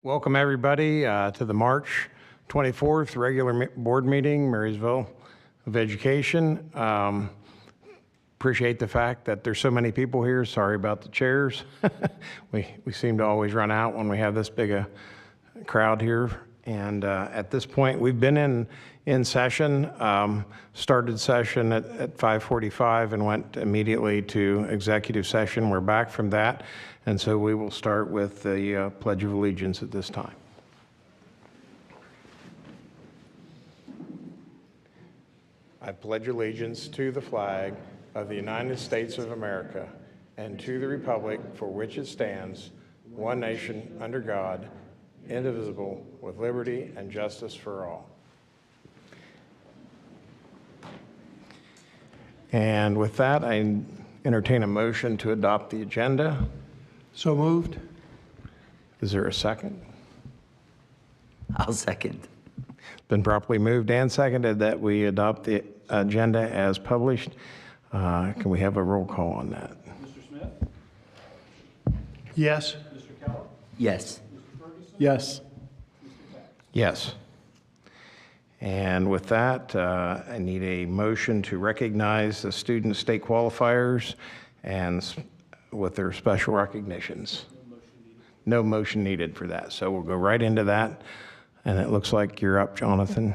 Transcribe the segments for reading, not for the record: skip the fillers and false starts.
Welcome everybody to the March 24th regular board meeting, Marysville of Education. Appreciate the fact that there's so many people here. Sorry about the chairs. we seem to always run out when we have this big a crowd here. And at this point, we've been in session, started session at 5:45 and went immediately to executive session. We're back from that. And so we will start with the Pledge of Allegiance at this time. I pledge allegiance to the flag of the United States of America and to the republic for which it stands, one nation under God, indivisible, with liberty and justice for all. And with that, I entertain a motion to adopt the agenda. So moved. Is there a second? I'll second. Been properly moved and seconded that we adopt the agenda as published. Can we have a roll call on that? Mr. Smith? Yes. Mr. Keller? Yes. Mr. Ferguson? Yes. Mr. Tax? Yes. And with that, I need a motion to recognize the student state qualifiers and with their special recognitions. No motion needed for that. So we'll go right into that. And it looks like you're up, Jonathan.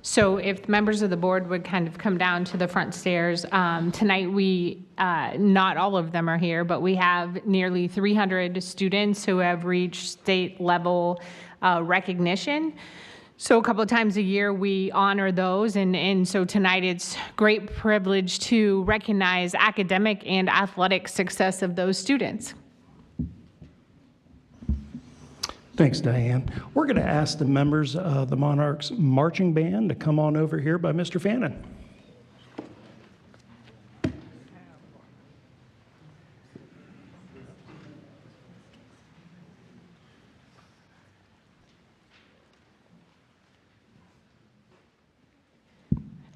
So if members of the board would kind of come down to the front stairs, tonight we, not all of them are here, but we have nearly 300 students who have reached state level recognition. So a couple of times a year we honor those, and so tonight it's great privilege to recognize academic and athletic success of those students. Thanks, Diane. We're going to ask the members of the Monarchs Marching Band to come on over here by Mr. Fannin.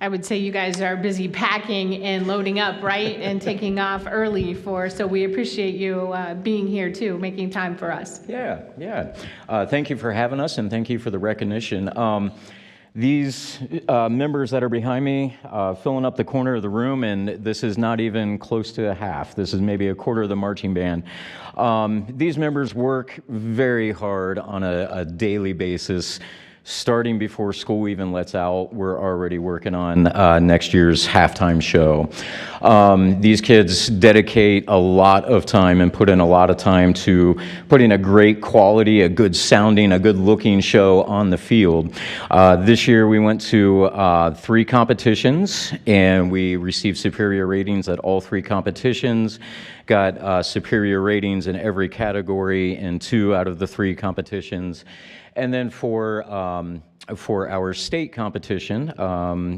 I would say you guys are busy packing and loading up, right? And taking off early so we appreciate you being here too, making time for us. Yeah. Thank you for having us, and thank you for the recognition. These members that are behind me, filling up the corner of the room, and this is not even close to a half. This is maybe a quarter of the marching band. These members work very hard on a daily basis. Starting before school even lets out, we're already working on next year's halftime show. These kids dedicate a lot of time and put in a lot of time to putting a great quality, a good sounding, a good looking show on the field. This year we went to 3 competitions and we received superior ratings at all 3 competitions. Got superior ratings in every category in 2 out of the 3 competitions. And then for our state competition,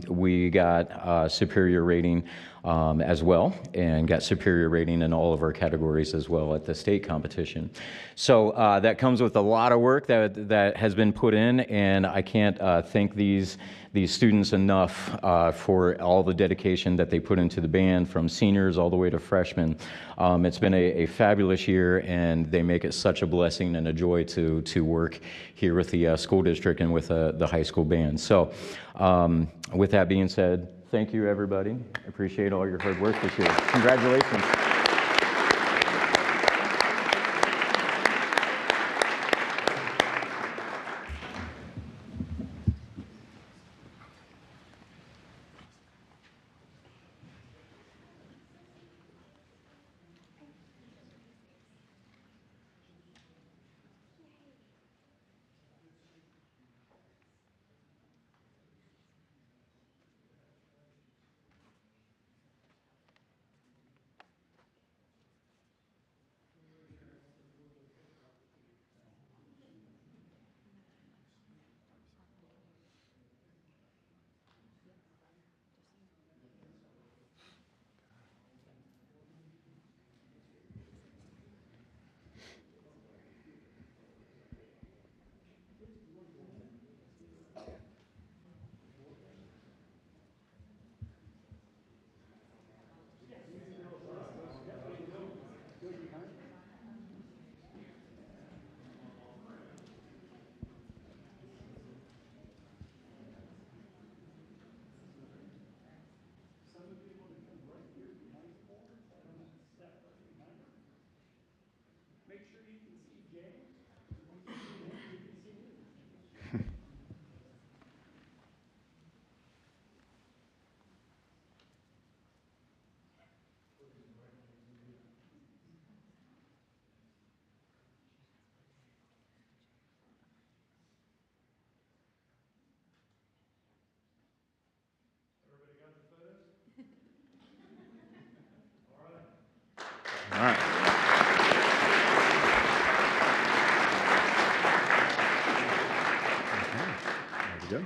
we got superior rating as well, and got superior rating in all of our categories as well at the state competition. So that comes with a lot of work that has been put in, and I can't thank these students enough for all the dedication that they put into the band, from seniors all the way to freshmen. It's been a fabulous year, and they make it such a blessing and a joy to work here with the school district and with the high school band. So with that being said, thank you, everybody. I appreciate all your hard work this year. Congratulations. All right. There we go.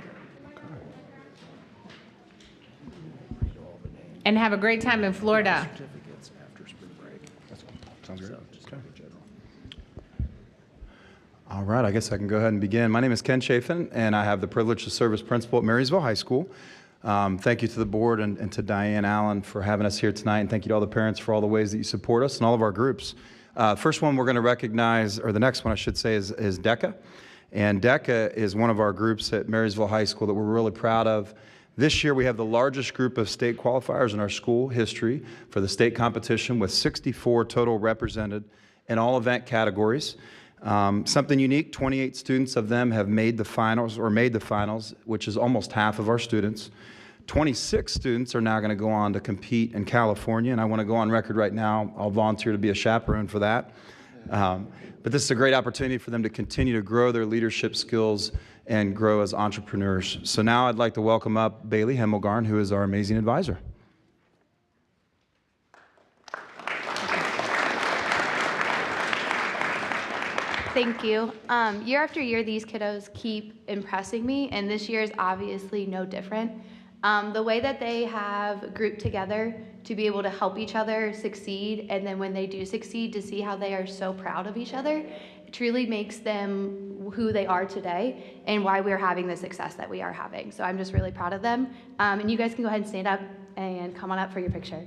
And have a great time in Florida. Sounds great. Okay. All right, I guess I can go ahead and begin. My name is Ken Chafin, and I have the privilege to serve as principal at Marysville High School. Thank you to the board and to Diane Allen for having us here tonight, and thank you to all the parents for all the ways that you support us and all of our groups. First one we're going to recognize, or the next one I should say, is DECA. And DECA is one of our groups at Marysville High School that we're really proud of. This year we have the largest group of state qualifiers in our school history for the state competition, with 64 total represented in all event categories. Something unique, 28 students of them have made the finals, which is almost half of our students. 26 students are now going to go on to compete in California, and I want to go on record right now, I'll volunteer to be a chaperone for that. But this is a great opportunity for them to continue to grow their leadership skills and grow as entrepreneurs. So now I'd like to welcome up Bailey Hemmelgarn, who is our amazing advisor. Thank you. Year after year, these kiddos keep impressing me, and this year is obviously no different. The way that they have grouped together to be able to help each other succeed, and then when they do succeed, to see how they are so proud of each other, it truly makes them who they are today and why we're having the success that we are having. So I'm just really proud of them. And you guys can go ahead and stand up and come on up for your picture.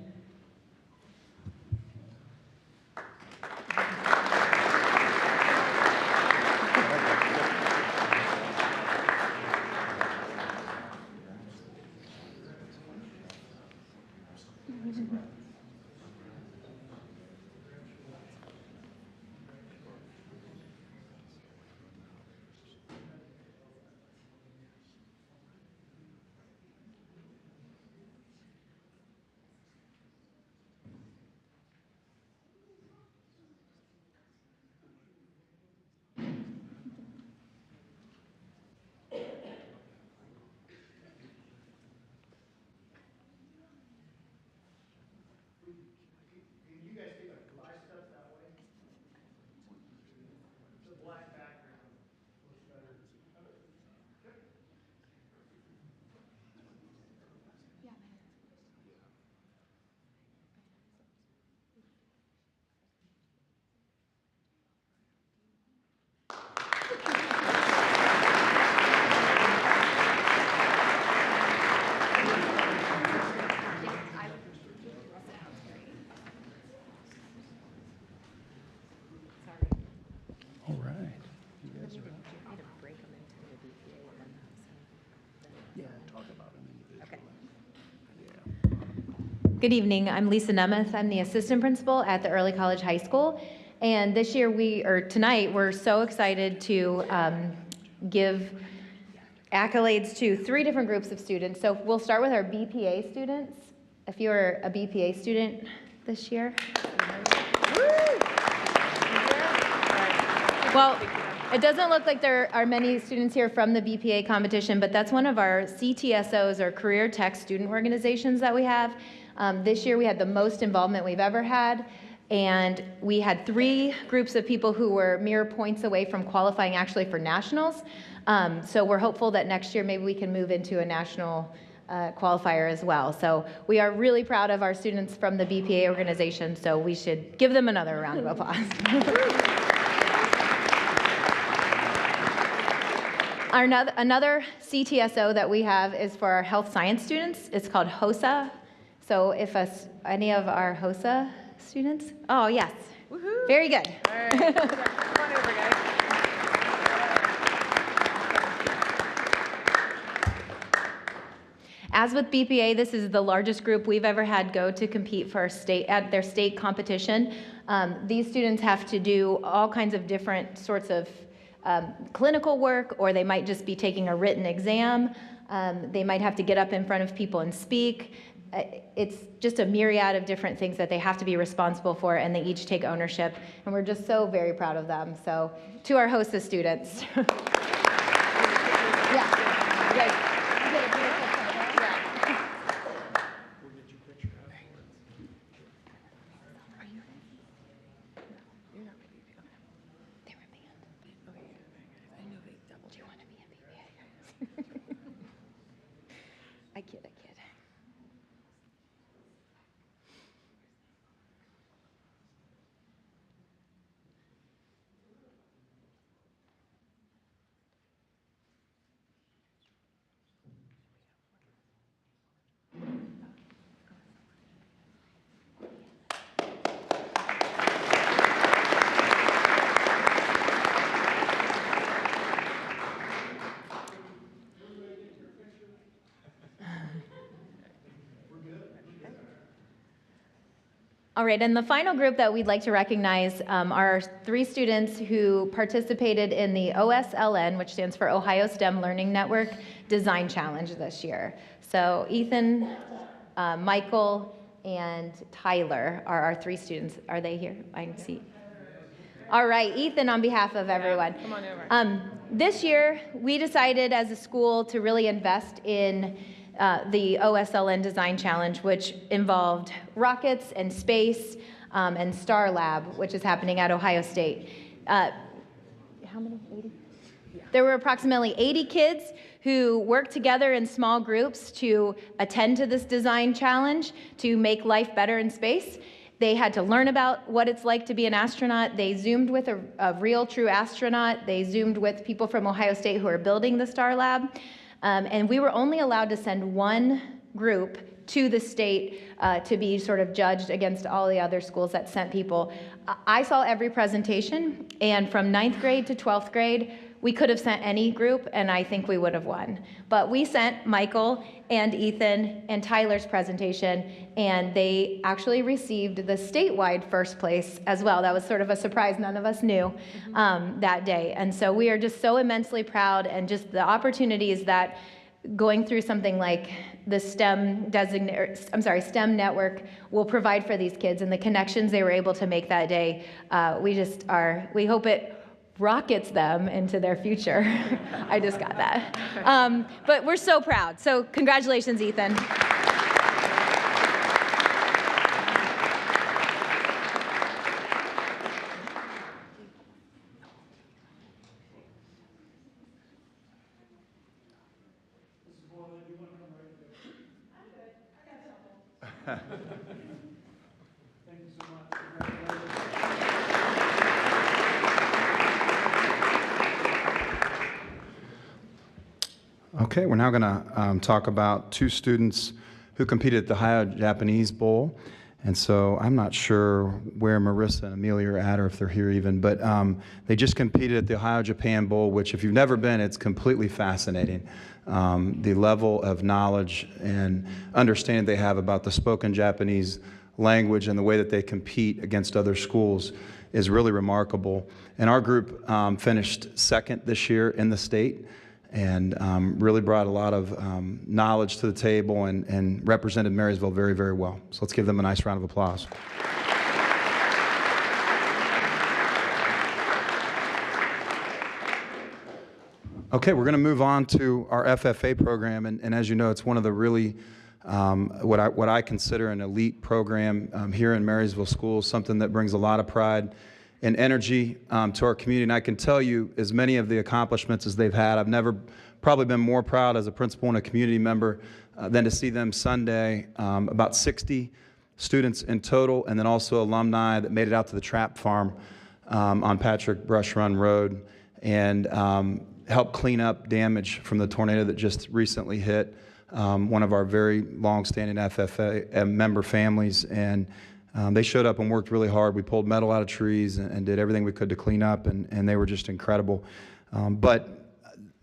All right. Good evening. I'm Lisa Nemeth. I'm the assistant principal at the Early College High School. And this year, tonight, we're so excited to give accolades to 3 different groups of students. So we'll start with our BPA students. If you're a BPA student this year. Well, it doesn't look like there are many students here from the BPA competition, but that's one of our CTSOs, or Career Tech Student Organizations that we have. This year we had the most involvement we've ever had, and we had 3 groups of people who were mere points away from qualifying actually for nationals. So we're hopeful that next year maybe we can move into a national qualifier as well. So we are really proud of our students from the BPA organization, so we should give them another round of applause. Another CTSO that we have is for our health science students. It's called HOSA. So if any of our HOSA students? Oh, yes. Woohoo. Very good. All right. Come on over, guys. As with BPA, this is the largest group we've ever had go to compete for at their state competition. These students have to do all kinds of different sorts of clinical work, or they might just be taking a written exam. They might have to get up in front of people and speak. It's just a myriad of different things that they have to be responsible for, and they each take ownership. And we're just so very proud of them. So to our hostess students. I kid. All right, and the final group that we'd like to recognize are 3 students who participated in the OSLN, which stands for Ohio STEM Learning Network Design Challenge this year. So Ethan, Michael, and Tyler are our 3 students. Are they here? I can see. All right, Ethan, on behalf of everyone. Come on over. This year, we decided as a school to really invest in the OSLN Design Challenge, which involved rockets and space and Star Lab, which is happening at Ohio State. How many? 80? Yeah. There were approximately 80 kids who worked together in small groups to attend to this design challenge to make life better in space. They had to learn about what it's like to be an astronaut. They Zoomed with a real, true astronaut. They Zoomed with people from Ohio State who are building the Star Lab. And we were only allowed to send one group to the state to be sort of judged against all the other schools that sent people. I saw every presentation, and from 9th grade to 12th grade, we could have sent any group, and I think we would have won. But we sent Michael and Ethan and Tyler's presentation, and they actually received the statewide first place as well. That was sort of a surprise none of us knew that day. And so we are just so immensely proud, and just the opportunities that going through something like the STEM network will provide for these kids, and the connections they were able to make that day. We hope it rockets them into their future. I just got that. But we're so proud. So congratulations, Ethan. Okay, we're now going to talk about 2 students who competed at the Ohio Japanese Bowl. And so I'm not sure where Marissa and Amelia are at, or if they're here even, but they just competed at the Ohio Japan Bowl, which if you've never been, it's completely fascinating. The level of knowledge and understanding they have about the spoken Japanese language and the way that they compete against other schools is really remarkable. And our group finished 2nd this year in the state, and really brought a lot of knowledge to the table and represented Marysville very, very well. So let's give them a nice round of applause. Okay, we're going to move on to our FFA program, and as you know, it's one of the really what I consider an elite program here in Marysville Schools, something that brings a lot of pride and energy to our community. And I can tell you, as many of the accomplishments as they've had, I've never probably been more proud as a principal and a community member than to see them Sunday. About 60 students in total, and then also alumni that made it out to the Trap Farm on Patrick Brush Run Road and helped clean up damage from the tornado that just recently hit one of our very long-standing FFA member families. And they showed up and worked really hard. We pulled metal out of trees and did everything we could to clean up, and they were just incredible. But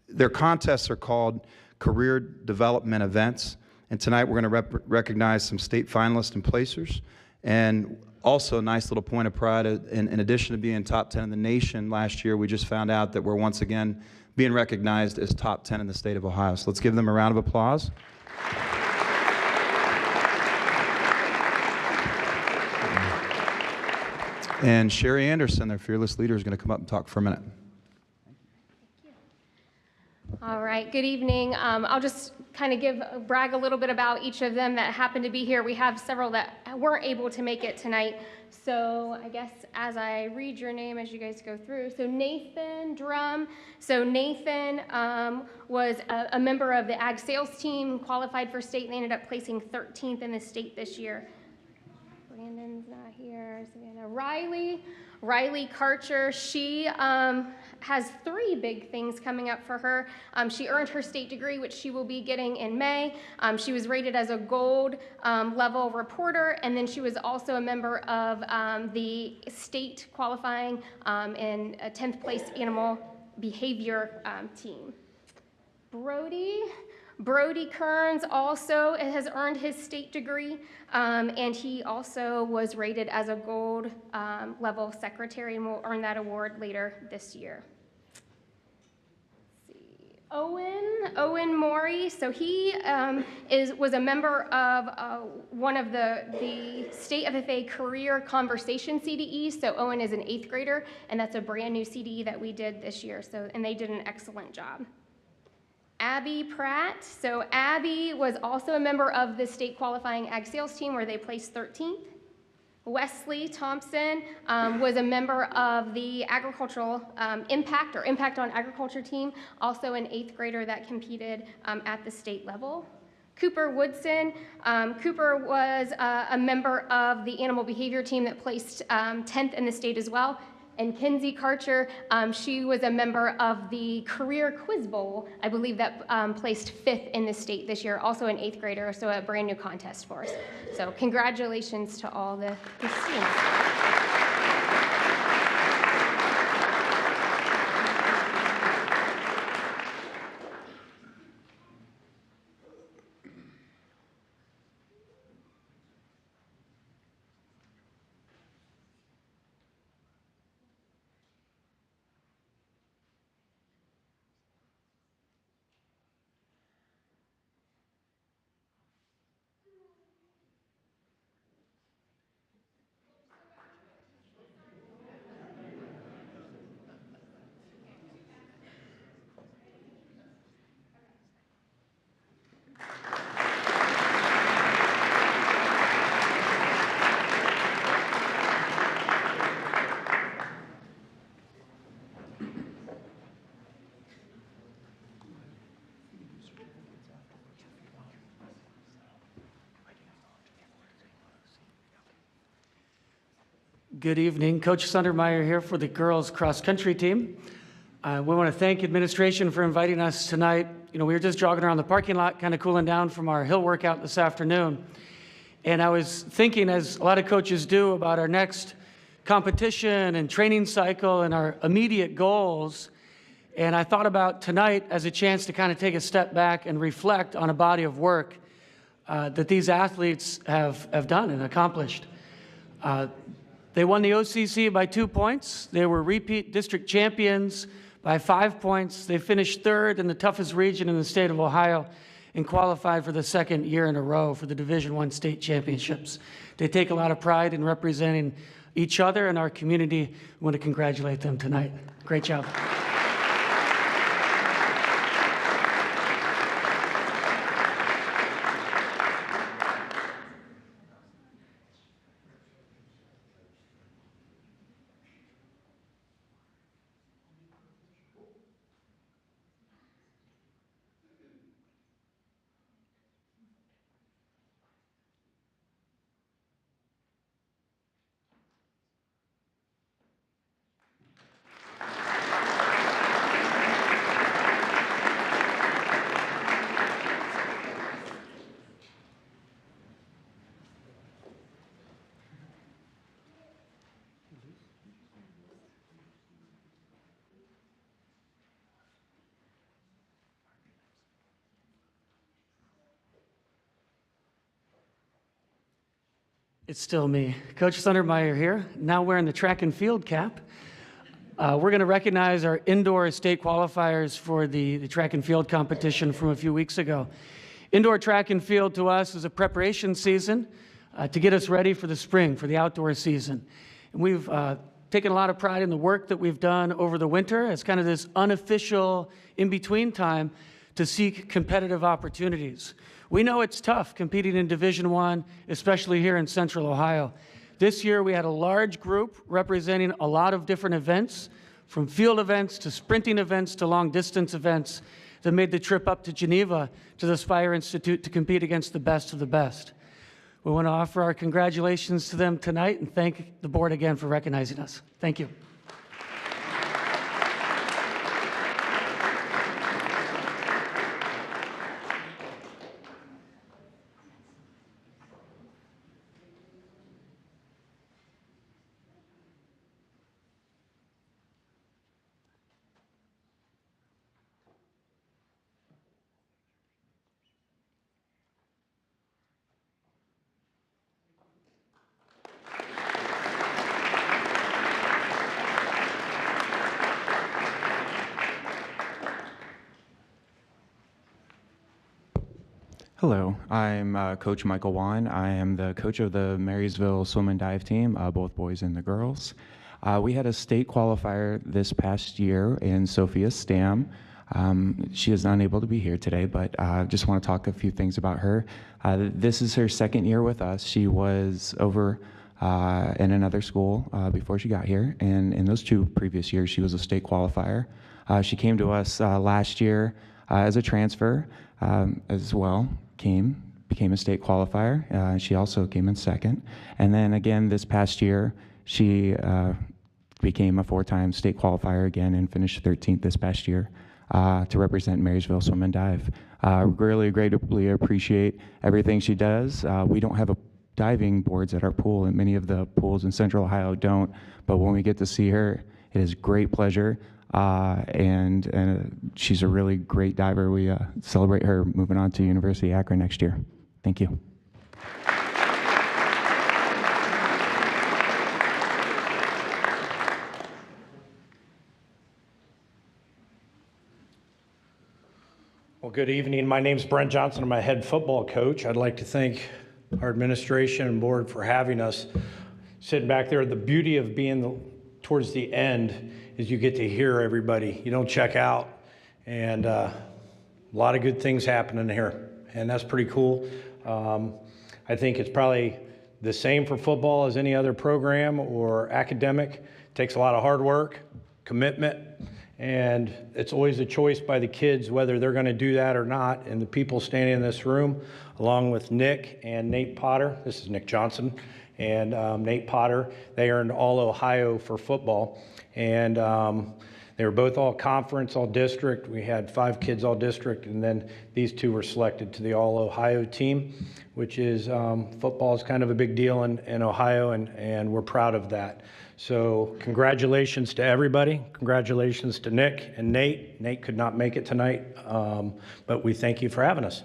their contests are called Career Development Events, and tonight we're going to recognize some state finalists and placers. And Also, a nice little point of pride, in addition to being top 10 in the nation last year, we just found out that we're once again being recognized as top 10 in the state of Ohio. So let's give them a round of applause. And Sherry Anderson, their fearless leader, is going to come up and talk for a minute. All right, good evening. I'll just kind of brag a little bit about each of them that happen to be here. We have several that weren't able to make it tonight. So I guess as I read your name as you guys go through. So Nathan Drum. So Nathan was a member of the ag sales team, qualified for state, and ended up placing 13th in the state this year. Brandon's not here. Savannah Riley Karcher, she has 3 big things coming up for her. She earned her state degree, which she will be getting in May. She was rated as a gold level reporter, and then she was also a member of the state qualifying in a 10th place animal behavior team. Brody Kearns also has earned his state degree, and he also was rated as a gold level secretary and will earn that award later this year. Let's see. Owen Morey, so he was a member of one of the State FFA Career Conversation CDEs, so Owen is an 8th grader, and that's a brand new CDE that we did this year, and they did an excellent job. Abby Pratt. So Abby was also a member of the state qualifying ag sales team where they placed 13th. Wesley Thompson was a member of the agricultural impact on agriculture team, also an 8th grader that competed at the state level. Cooper Woodson. Cooper was a member of the animal behavior team that placed 10th in the state as well. And Kinsey Karcher, she was a member of the Career Quiz Bowl, I believe that placed 5th in the state this year, also an 8th grader, so a brand new contest for us. So congratulations to all the students. Good evening. Coach Sundermeyer here for the girls cross-country team. We want to thank administration for inviting us tonight. You know, we were just jogging around the parking lot, kind of cooling down from our hill workout this afternoon. And I was thinking, as a lot of coaches do, about our next competition and training cycle and our immediate goals. And I thought about tonight as a chance to kind of take a step back and reflect on a body of work that these athletes have done and accomplished. They won the OCC by 2 points. They were repeat district champions by 5 points. They finished 3rd in the toughest region in the state of Ohio and qualified for the 2nd year in a row for the Division I state championships. They take a lot of pride in representing each other and our community. We want to congratulate them tonight. Great job. It's still me. Coach Sundermeyer here, now wearing the track and field cap. We're going to recognize our indoor state qualifiers for the track and field competition from a few weeks ago. Indoor track and field to us is a preparation season to get us ready for the spring, for the outdoor season. And we've taken a lot of pride in the work that we've done over the winter as kind of this unofficial in-between time to seek competitive opportunities. We know it's tough competing in Division I, especially here in Central Ohio. This year we had a large group representing a lot of different events, from field events to sprinting events to long distance events, that made the trip up to Geneva to the Spire Institute to compete against the best of the best. We want to offer our congratulations to them tonight and thank the board again for recognizing us. Thank you. Hello, I'm Coach Michael Wan. I am the coach of the Marysville swim and dive team, both boys and the girls. We had a state qualifier this past year in Sophia Stam. She is unable to be here today, but I just want to talk a few things about her. This is her second year with us. She was over in another school before she got here, and in those 2 previous years, she was a state qualifier. She came to us last year as a transfer as well. Became a state qualifier. She also came in second. And then again, this past year, she became a 4-time state qualifier again and finished 13th this past year to represent Marysville Swim and Dive. Really greatly appreciate everything she does. We don't have diving boards at our pool, and many of the pools in Central Ohio don't, but when we get to see her, it is great pleasure. And she's a really great diver. We celebrate her moving on to University of Akron next year. Thank you. Well, good evening. My name's Brent Johnson. I'm a head football coach. I'd like to thank our administration and board for having us. Sitting back there, the beauty of being towards the end is you get to hear everybody. You don't check out, and a lot of good things happening here, and that's pretty cool. I think it's probably the same for football as any other program or academic. It takes a lot of hard work, commitment, and it's always a choice by the kids whether they're going to do that or not. And the people standing in this room, along with Nick and Nate Potter, this is Nick Johnson, and Nate Potter, they earned All Ohio for football. And they were both all conference, all district. We had 5 kids all district, and then these 2 were selected to the All Ohio team, which is football is kind of a big deal in Ohio, and we're proud of that. So congratulations to everybody. Congratulations to Nick and Nate. Nate could not make it tonight, but we thank you for having us.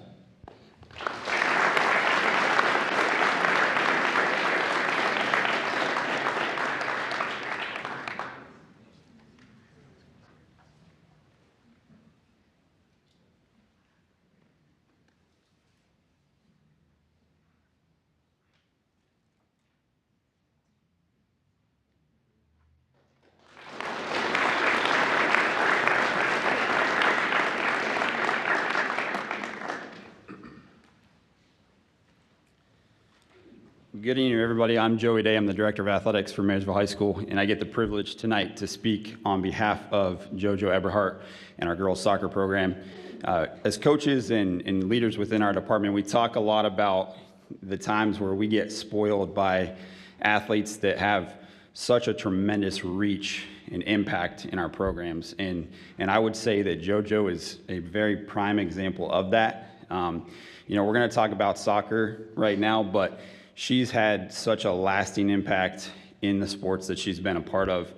Good evening, everybody. I'm Joey Day. I'm the Director of Athletics for Marysville High School, and I get the privilege tonight to speak on behalf of JoJo Eberhardt and our girls soccer program. As coaches and leaders within our department, we talk a lot about the times where we get spoiled by athletes that have such a tremendous reach and impact in our programs. And I would say that JoJo is a very prime example of that. We're going to talk about soccer right now, but she's had such a lasting impact in the sports that she's been a part of.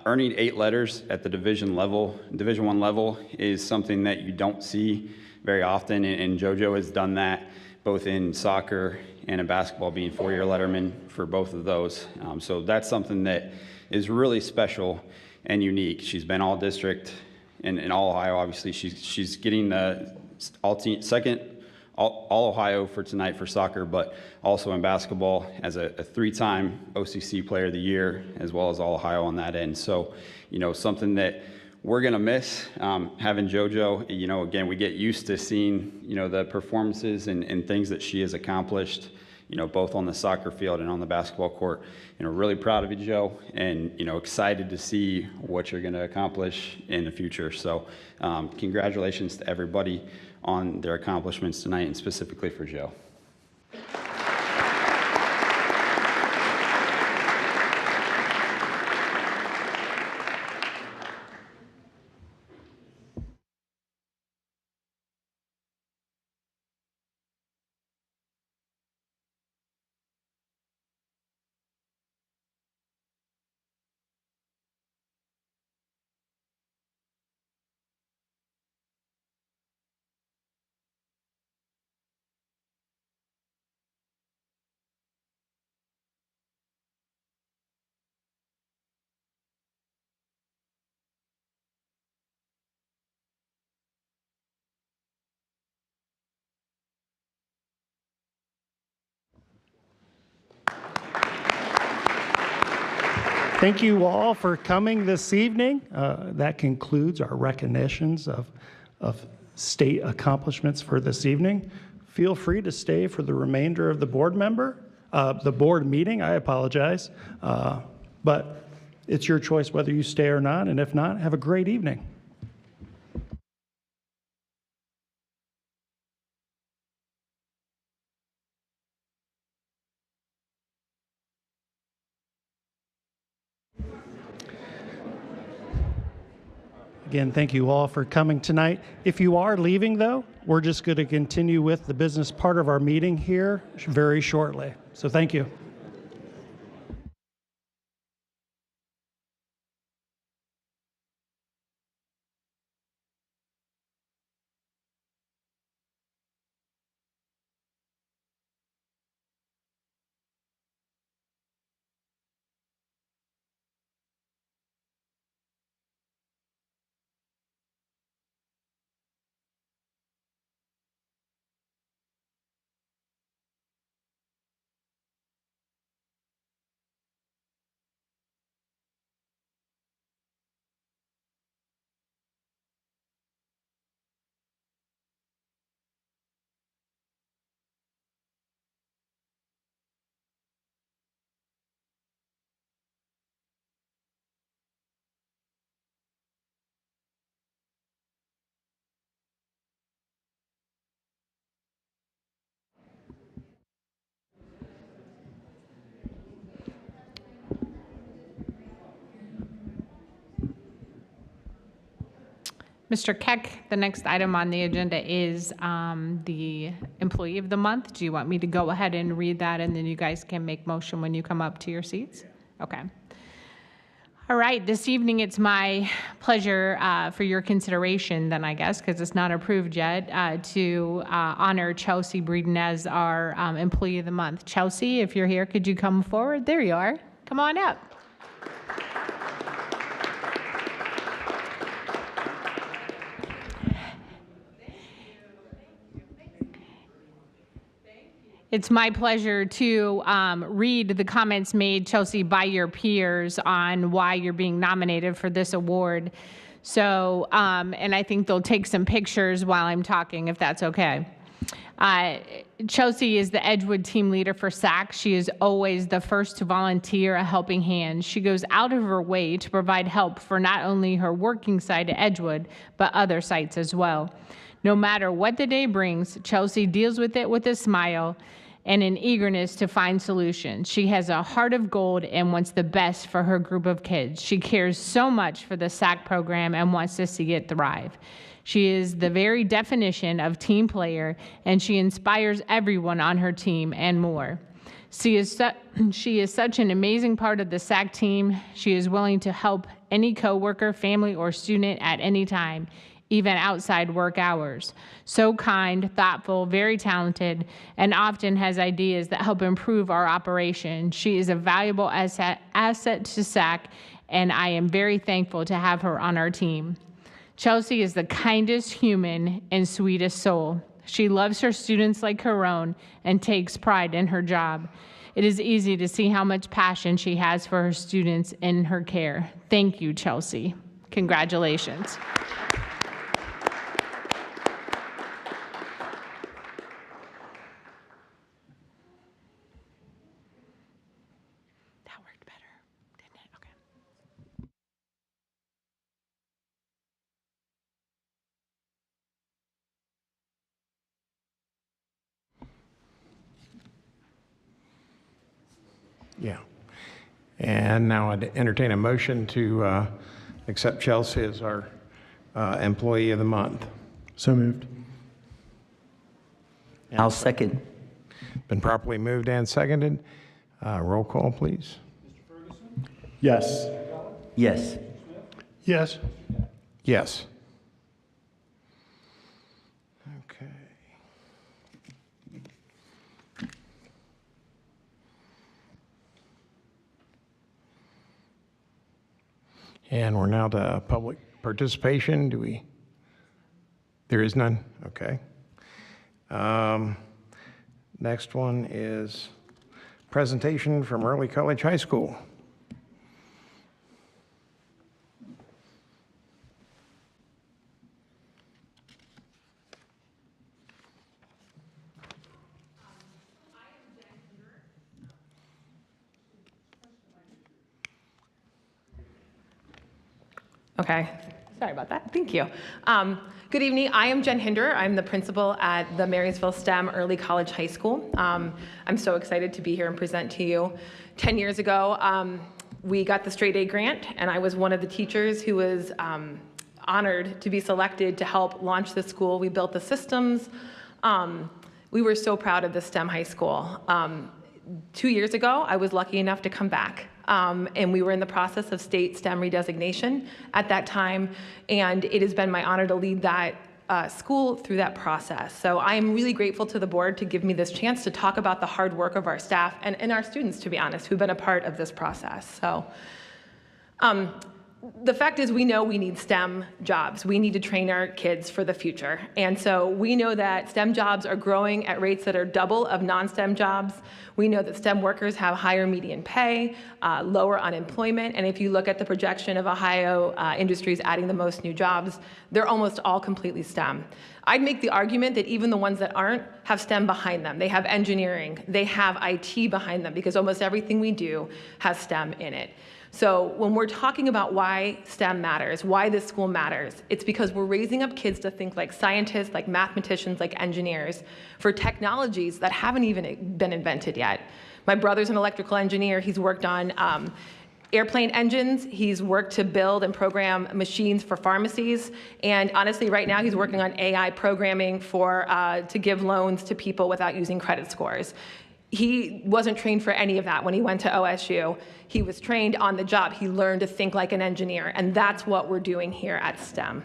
Earning 8 letters at the Division I level is something that you don't see very often, and JoJo has done that both in soccer and in basketball, being four-year letterman for both of those. So that's something that is really special and unique. She's been all district in all Ohio. Obviously, she's getting the second all Ohio for tonight for soccer, but also in basketball as a three-time OCC Player of the Year, as well as all Ohio on that end. So, something that we're going to miss having JoJo. Again, we get used to seeing, the performances and things that she has accomplished, both on the soccer field and on the basketball court. Really proud of you, Joe, and, excited to see what you're going to accomplish in the future. So congratulations to everybody on their accomplishments tonight, and specifically for Joe. Thank you all for coming this evening. That concludes our recognitions of state accomplishments for this evening. Feel free to stay for the remainder of the board meeting. I apologize. But it's your choice whether you stay or not, and if not, have a great evening. Again, thank you all for coming tonight. If you are leaving, though, we're just going to continue with the business part of our meeting here very shortly. So thank you. Mr. Keck, the next item on the agenda is the Employee of the Month. Do you want me to go ahead and read that, and then you guys can make motion when you come up to your seats? Okay. All right, this evening it's my pleasure for your consideration then, I guess, because it's not approved yet, to honor Chelsea Breeden as our Employee of the Month. Chelsea, if you're here, could you come forward? There you are. Come on up. It's my pleasure to read the comments made, Chelsea, by your peers on why you're being nominated for this award. So, and I think they'll take some pictures while I'm talking, if that's okay. Chelsea is the Edgewood team leader for SAC. She is always the first to volunteer a helping hand. She goes out of her way to provide help for not only her working site at Edgewood, but other sites as well. No matter what the day brings, Chelsea deals with it with a smile and an eagerness to find solutions. She has a heart of gold and wants the best for her group of kids. She cares so much for the SAC program and wants to see it thrive. She is the very definition of team player, and she inspires everyone on her team and more. She is such an amazing part of the SAC team. She is willing to help any coworker, family, or student at any time. even outside work hours. So kind, thoughtful, very talented, and often has ideas that help improve our operation. She is a valuable asset to SAC, and I am very thankful to have her on our team. Chelsea is the kindest human and sweetest soul. She loves her students like her own and takes pride in her job. It is easy to see how much passion she has for her students and her care. Thank you, Chelsea. Congratulations. That worked better, didn't it? Okay. Yeah. And now I'd entertain a motion to accept Chelsea as our Employee of the Month. So moved. I'll second. Been properly moved and seconded. Roll call, please. Yes. Yes. Yes. Yes. Okay. And we're now to public participation. There is none? Okay. Next one is presentation from Early College High School. Okay, sorry about that. Thank you. Good evening. I am Jen Hinder. I'm the principal at the Marysville STEM Early College High School. I'm so excited to be here and present to you. 10 years ago, we got the Straight A grant, and I was one of the teachers who was honored to be selected to help launch the school. We built the systems. We were so proud of the STEM high school. 2 years ago, I was lucky enough to come back. And we were in the process of state STEM redesignation at that time, and it has been my honor to lead that school through that process. So I am really grateful to the board to give me this chance to talk about the hard work of our staff and our students, to be honest, who've been a part of this process. So the fact is, we know we need STEM jobs. We need to train our kids for the future. And so we know that STEM jobs are growing at rates that are double of non-STEM jobs. We know that STEM workers have higher median pay, lower unemployment, and if you look at the projection of Ohio industries adding the most new jobs, they're almost all completely STEM. I'd make the argument that even the ones that aren't have STEM behind them. They have engineering, they have IT behind them, because almost everything we do has STEM in it. So when we're talking about why STEM matters, why this school matters, it's because we're raising up kids to think like scientists, like mathematicians, like engineers, for technologies that haven't even been invented yet. My brother's an electrical engineer. He's worked on airplane engines. He's worked to build and program machines for pharmacies. And honestly, right now, he's working on AI programming to give loans to people without using credit scores. He wasn't trained for any of that when he went to OSU. He was trained on the job. He learned to think like an engineer, and that's what we're doing here at STEM.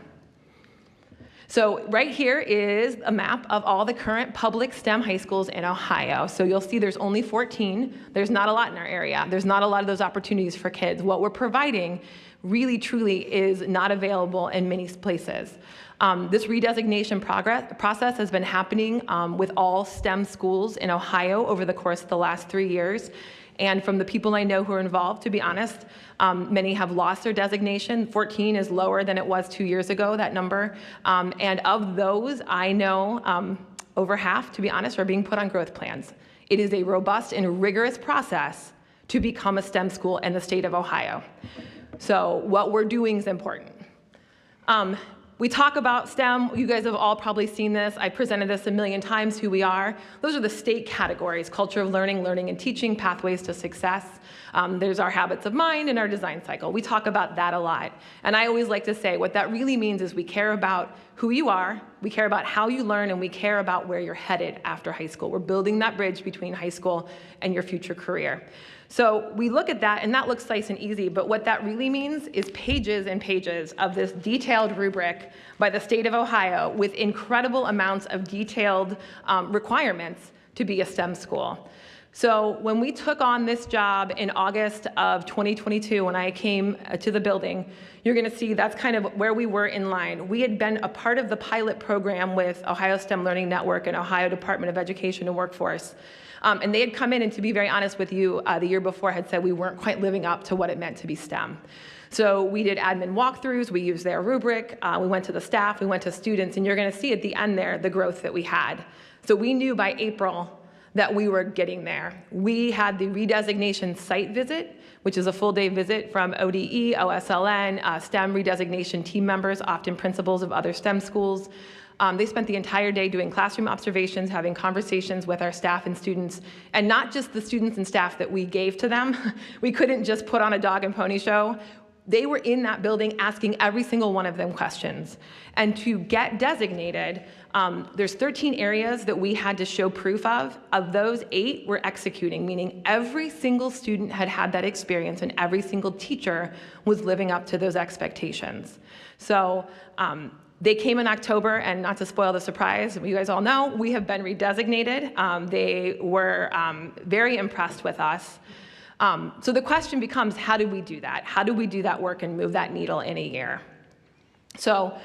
So right here is a map of all the current public STEM high schools in Ohio. So you'll see there's only 14. There's not a lot in our area. There's not a lot of those opportunities for kids. What we're providing really, truly is not available in many places. This redesignation process has been happening with all STEM schools in Ohio over the course of the last 3 years. And from the people I know who are involved, to be honest, many have lost their designation. 14 is lower than it was 2 years ago, that number. And of those, I know over half, to be honest, are being put on growth plans. It is a robust and rigorous process to become a STEM school in the state of Ohio. So what we're doing is important. We talk about STEM. You guys have all probably seen this. I presented this a million times, who we are. Those are the state categories: culture of learning, learning and teaching, pathways to success. There's our habits of mind and our design cycle. We talk about that a lot. And I always like to say what that really means is we care about who you are, we care about how you learn, and we care about where you're headed after high school. We're building that bridge between high school and your future career. So we look at that, and that looks nice and easy, but what that really means is pages and pages of this detailed rubric by the state of Ohio with incredible amounts of detailed requirements to be a STEM school. So when we took on this job in August of 2022, when I came to the building, you're going to see that's kind of where we were in line. We had been a part of the pilot program with Ohio STEM Learning Network and Ohio Department of Education and Workforce. And they had come in, and to be very honest with you, the year before had said we weren't quite living up to what it meant to be STEM. So we did admin walkthroughs, we used their rubric, we went to the staff, we went to students, and you're going to see at the end there the growth that we had. So we knew by April that we were getting there. We had the redesignation site visit, which is a full-day visit from ODE, OSLN, STEM redesignation team members, often principals of other STEM schools. They spent the entire day doing classroom observations, having conversations with our staff and students, and not just the students and staff that we gave to them. We couldn't just put on a dog and pony show. They were in that building asking every single one of them questions. And to get designated, there's 13 areas that we had to show proof of. Of those, 8 were executing, meaning every single student had had that experience and every single teacher was living up to those expectations. So they came in October, and not to spoil the surprise, you guys all know, we have been redesignated. They were very impressed with us. So the question becomes, how do we do that? How do we do that work and move that needle in a year? So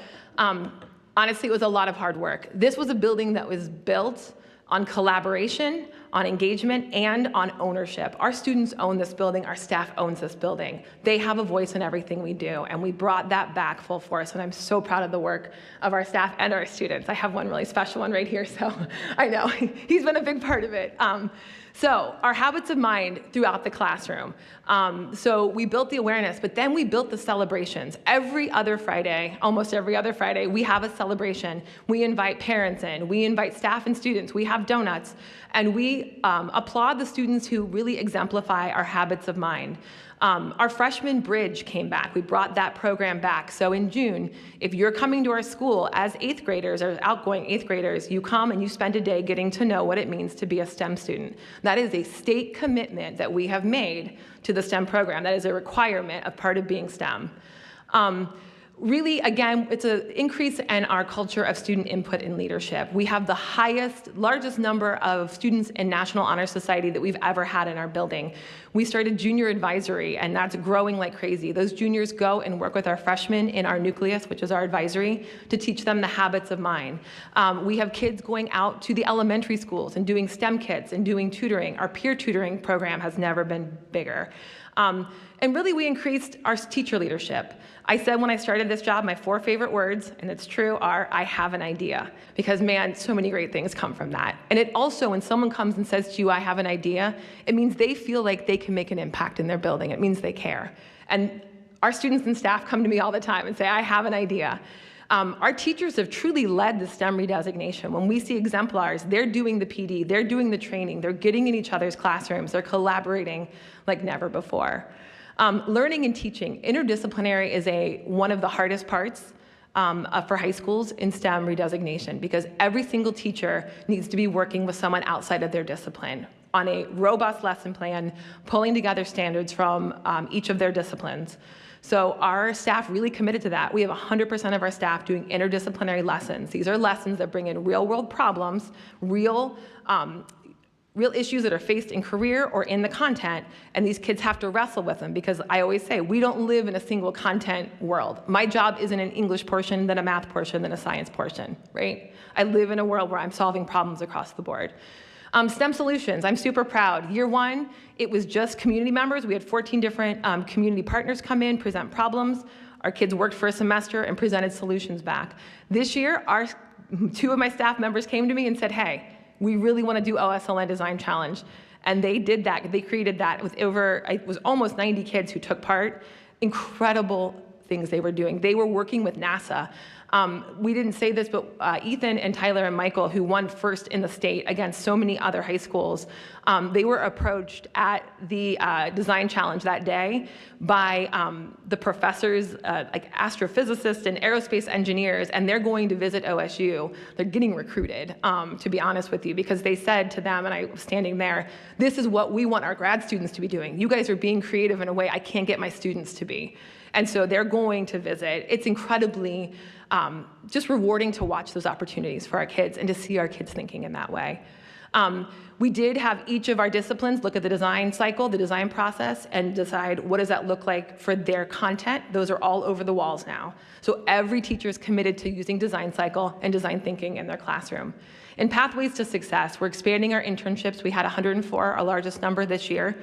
honestly, it was a lot of hard work. This was a building that was built on collaboration, on engagement, and on ownership. Our students own this building, our staff owns this building. They have a voice in everything we do, and we brought that back full force, and I'm so proud of the work of our staff and our students. I have one really special one right here, so I know, he's been a big part of it. So our habits of mind throughout the classroom. So we built the awareness, but then we built the celebrations. Every other Friday, almost every other Friday, we have a celebration. We invite parents in, we invite staff and students, we have donuts, and we applaud the students who really exemplify our habits of mind. Our freshman bridge came back. We brought that program back. So in June, if you're coming to our school as 8th graders or outgoing 8th graders, you come and you spend a day getting to know what it means to be a STEM student. That is a state commitment that we have made to the STEM program. That is a requirement of part of being STEM. Really, again, it's an increase in our culture of student input and leadership. We have the largest number of students in National Honor Society that we've ever had in our building. We started junior advisory, and that's growing like crazy. Those juniors go and work with our freshmen in our nucleus, which is our advisory, to teach them the habits of mind. We have kids going out to the elementary schools and doing STEM kits and doing tutoring. Our peer tutoring program has never been bigger. And really, we increased our teacher leadership. I said when I started this job, my 4 favorite words, and it's true, are, I have an idea. Because man, so many great things come from that. And it also, when someone comes and says to you, I have an idea, it means they feel like they can make an impact in their building. It means they care. And our students and staff come to me all the time and say, I have an idea. Our teachers have truly led the STEM redesignation. When we see exemplars, they're doing the PD, they're doing the training, they're getting in each other's classrooms, they're collaborating like never before. Learning and teaching. Interdisciplinary is one of the hardest parts for high schools in STEM redesignation, because every single teacher needs to be working with someone outside of their discipline on a robust lesson plan, pulling together standards from each of their disciplines. So our staff really committed to that. We have 100% of our staff doing interdisciplinary lessons. These are lessons that bring in real-world problems, real issues that are faced in career or in the content, and these kids have to wrestle with them, because I always say, we don't live in a single content world. My job isn't an English portion, then a math portion, then a science portion, right? I live in a world where I'm solving problems across the board. STEM solutions, I'm super proud. Year 1, it was just community members. We had 14 different community partners come in, present problems. Our kids worked for a semester and presented solutions back. This year, 2 of my staff members came to me and said, hey, we really want to do OSLN Design Challenge. And they did that. They created that with it was almost 90 kids who took part. Incredible things they were doing. They were working with NASA. We didn't say this, but Ethan and Tyler and Michael, who won first in the state against so many other high schools, they were approached at the design challenge that day by the professors, like astrophysicists and aerospace engineers, and they're going to visit OSU. They're getting recruited, to be honest with you, because they said to them, and I was standing there, this is what we want our grad students to be doing. You guys are being creative in a way I can't get my students to be. And so they're going to visit. It's incredibly just rewarding to watch those opportunities for our kids and to see our kids thinking in that way. We did have each of our disciplines look at the design cycle, the design process, and decide what does that look like for their content. Those are all over the walls now. So every teacher is committed to using design cycle and design thinking in their classroom. In Pathways to Success, we're expanding our internships. We had 104, our largest number this year.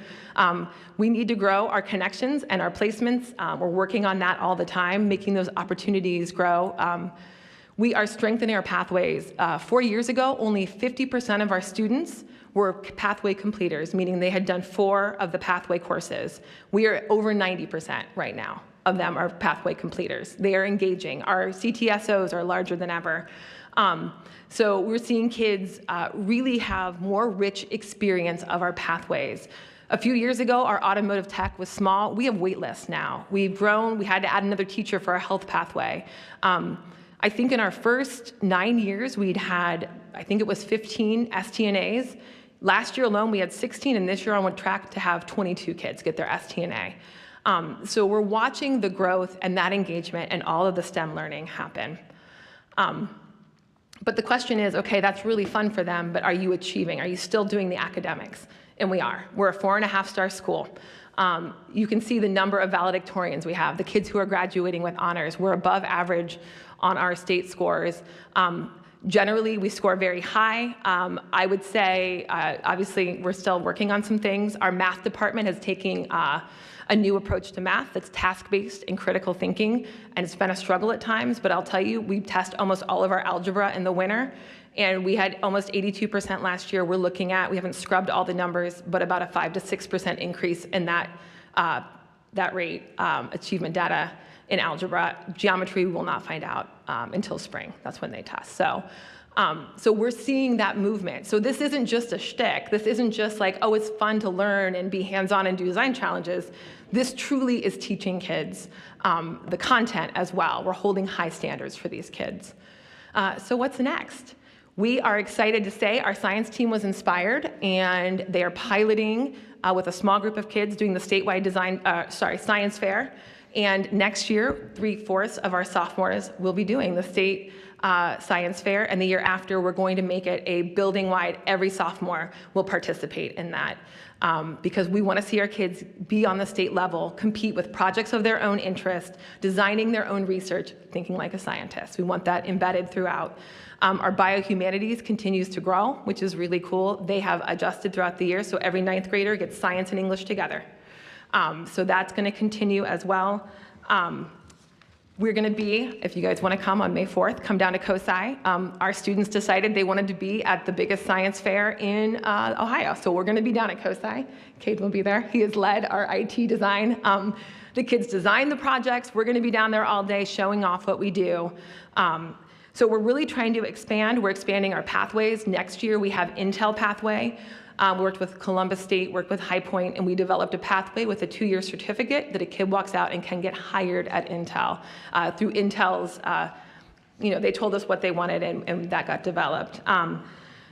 We need to grow our connections and our placements. We're working on that all the time, making those opportunities grow. We are strengthening our pathways. 4 years ago, only 50% of our students were pathway completers, meaning they had done 4 of the pathway courses. We are over 90% right now of them are pathway completers. They are engaging. Our CTSOs are larger than ever. So we're seeing kids really have more rich experience of our pathways. A few years ago, our automotive tech was small. We have wait lists now. We've grown. We had to add another teacher for our health pathway. I think in our first 9 years, we'd had, I think it was 15 STNAs. Last year alone, we had 16, and this year on track to have 22 kids get their STNA. So we're watching the growth and that engagement and all of the STEM learning happen. But the question is, okay, that's really fun for them, but are you achieving? Are you still doing the academics? And we are. We're a 4.5-star school. You can see the number of valedictorians we have, the kids who are graduating with honors. We're above average on our state scores. Generally, we score very high. I would say, obviously, we're still working on some things. Our math department is taking a new approach to math that's task-based and critical thinking, and it's been a struggle at times, but I'll tell you, we test almost all of our algebra in the winter, and we had almost 82% last year. We're looking at, we haven't scrubbed all the numbers, but about a 5 to 6% increase in that rate, achievement data in algebra. Geometry we will not find out until spring. That's when they test. So we're seeing that movement. So this isn't just a shtick. This isn't just like, oh, it's fun to learn and be hands-on and do design challenges. This truly is teaching kids the content as well. We're holding high standards for these kids. So what's next? We are excited to say our science team was inspired, and they are piloting with a small group of kids doing the statewide science fair. And next year, 3/4 of our sophomores will be doing the state science fair, and the year after, we're going to make it a building-wide. Every sophomore will participate in that because we want to see our kids be on the state level, compete with projects of their own interest, designing their own research, thinking like a scientist. We want that embedded throughout. Our biohumanities continues to grow, which is really cool. They have adjusted throughout the year, so every 9th grader gets science and English together. So that's going to continue as well. We're going to be, if you guys want to come on May 4th, come down to COSI. Our students decided they wanted to be at the biggest science fair in Ohio, so we're going to be down at COSI. Cade will be there. He has led our IT design. The kids design the projects. We're going to be down there all day showing off what we do. So we're really trying to expand. We're expanding our pathways. Next year, we have Intel pathway. Worked with Columbus State, worked with High Point, and we developed a pathway with a 2-year certificate that a kid walks out and can get hired at Intel. Through Intel's, they told us what they wanted, and that got developed.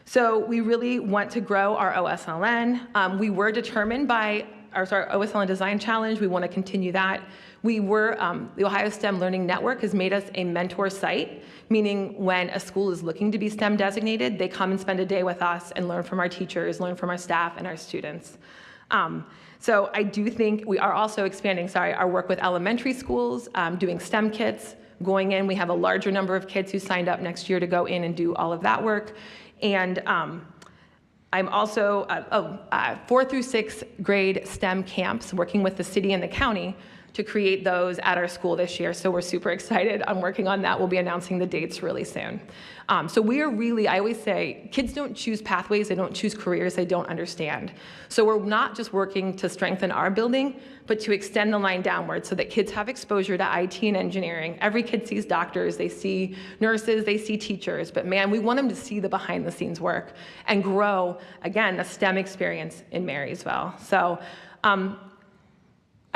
So we really want to grow our OSLN. We were determined by our OSLN Design Challenge. We want to continue that. We were, the Ohio STEM Learning Network has made us a mentor site, meaning when a school is looking to be STEM designated, they come and spend a day with us and learn from our teachers, learn from our staff and our students. So I do think we are also expanding, our work with elementary schools, doing STEM kits, going in. We have a larger number of kids who signed up next year to go in and do all of that work. And I'm also 4th through 6th grade STEM camps, working with the city and the county to create those at our school this year. So we're super excited. I'm working on that. We'll be announcing the dates really soon. So we are really, I always say, kids don't choose pathways, they don't choose careers they don't understand. So we're not just working to strengthen our building, but to extend the line downward so that kids have exposure to IT and engineering. Every kid sees doctors, they see nurses, they see teachers, but man, we want them to see the behind the scenes work and grow, again, a STEM experience in Marysville. So I'm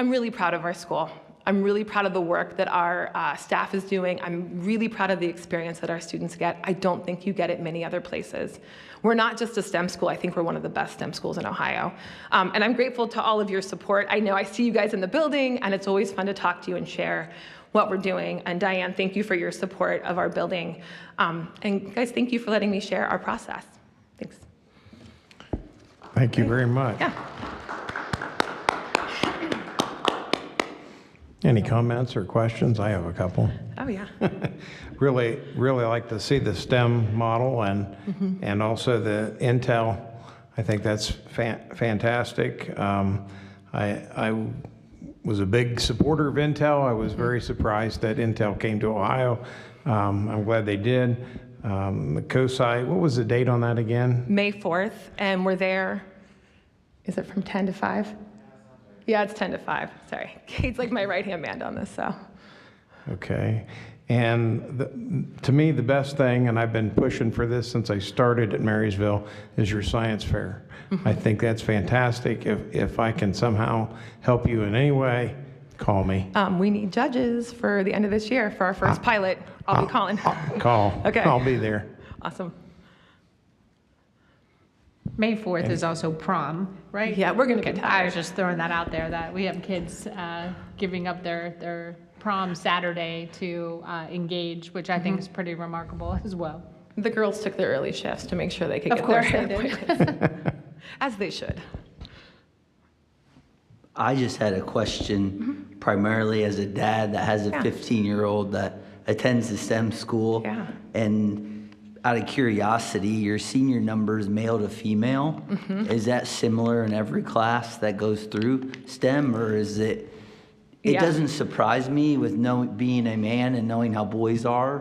really proud of our school. I'm really proud of the work that our staff is doing. I'm really proud of the experience that our students get. I don't think you get it many other places. We're not just a STEM school. I think we're one of the best STEM schools in Ohio. And I'm grateful to all of your support. I know I see you guys in the building, and it's always fun to talk to you and share what we're doing. And Diane, thank you for your support of our building. And guys, thank you for letting me share our process. Thanks. Thank you very much. Yeah. Any comments or questions? I have a couple. Oh, yeah. Really like to see the STEM model and also the Intel. I think that's fantastic. I was a big supporter of Intel. I was very surprised that Intel came to Ohio. I'm glad they did. The COSI, what was the date on that again? May 4th, and we're there. Is it from 10 to 5? Yeah, it's 10 to 5. Sorry. Kate's like my right-hand man on this, so. Okay. And to me, the best thing, and I've been pushing for this since I started at Marysville, is your science fair. I think that's fantastic. If I can somehow help you in any way, call me. We need judges for the end of this year for our first pilot. I'll be calling. Call. Okay. I'll be there. Awesome. May 4th is also prom, right? Yeah, we're gonna be tired. I was just throwing that out there, that we have kids giving up their prom Saturday to engage, which I think is pretty remarkable as well. The girls took their early shifts to make sure they could Of get course their they did. appointments. As they should. I just had a question, primarily as a dad that has a 15-year-old that attends the STEM school. Yeah. And out of curiosity, your senior numbers, male to female, is that similar in every class that goes through STEM, or is it? It doesn't surprise me with being a man and knowing how boys are,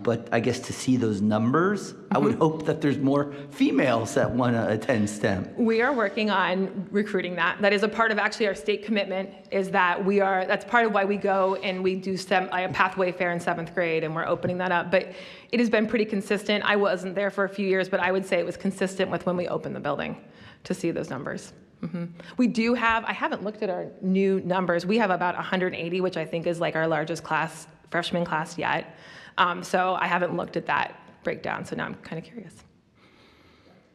but I guess to see those numbers, I would hope that there's more females that want to attend STEM. We are working on recruiting that. That is a part of actually our state commitment, is that that's part of why we go and we do STEM, a pathway fair in 7th grade, and we're opening that up. But it has been pretty consistent. I wasn't there for a few years, but I would say it was consistent with when we opened the building to see those numbers. We do have, I haven't looked at our new numbers. We have about 180, which I think is like our largest class, freshman class yet. So I haven't looked at that breakdown, so now I'm kind of curious.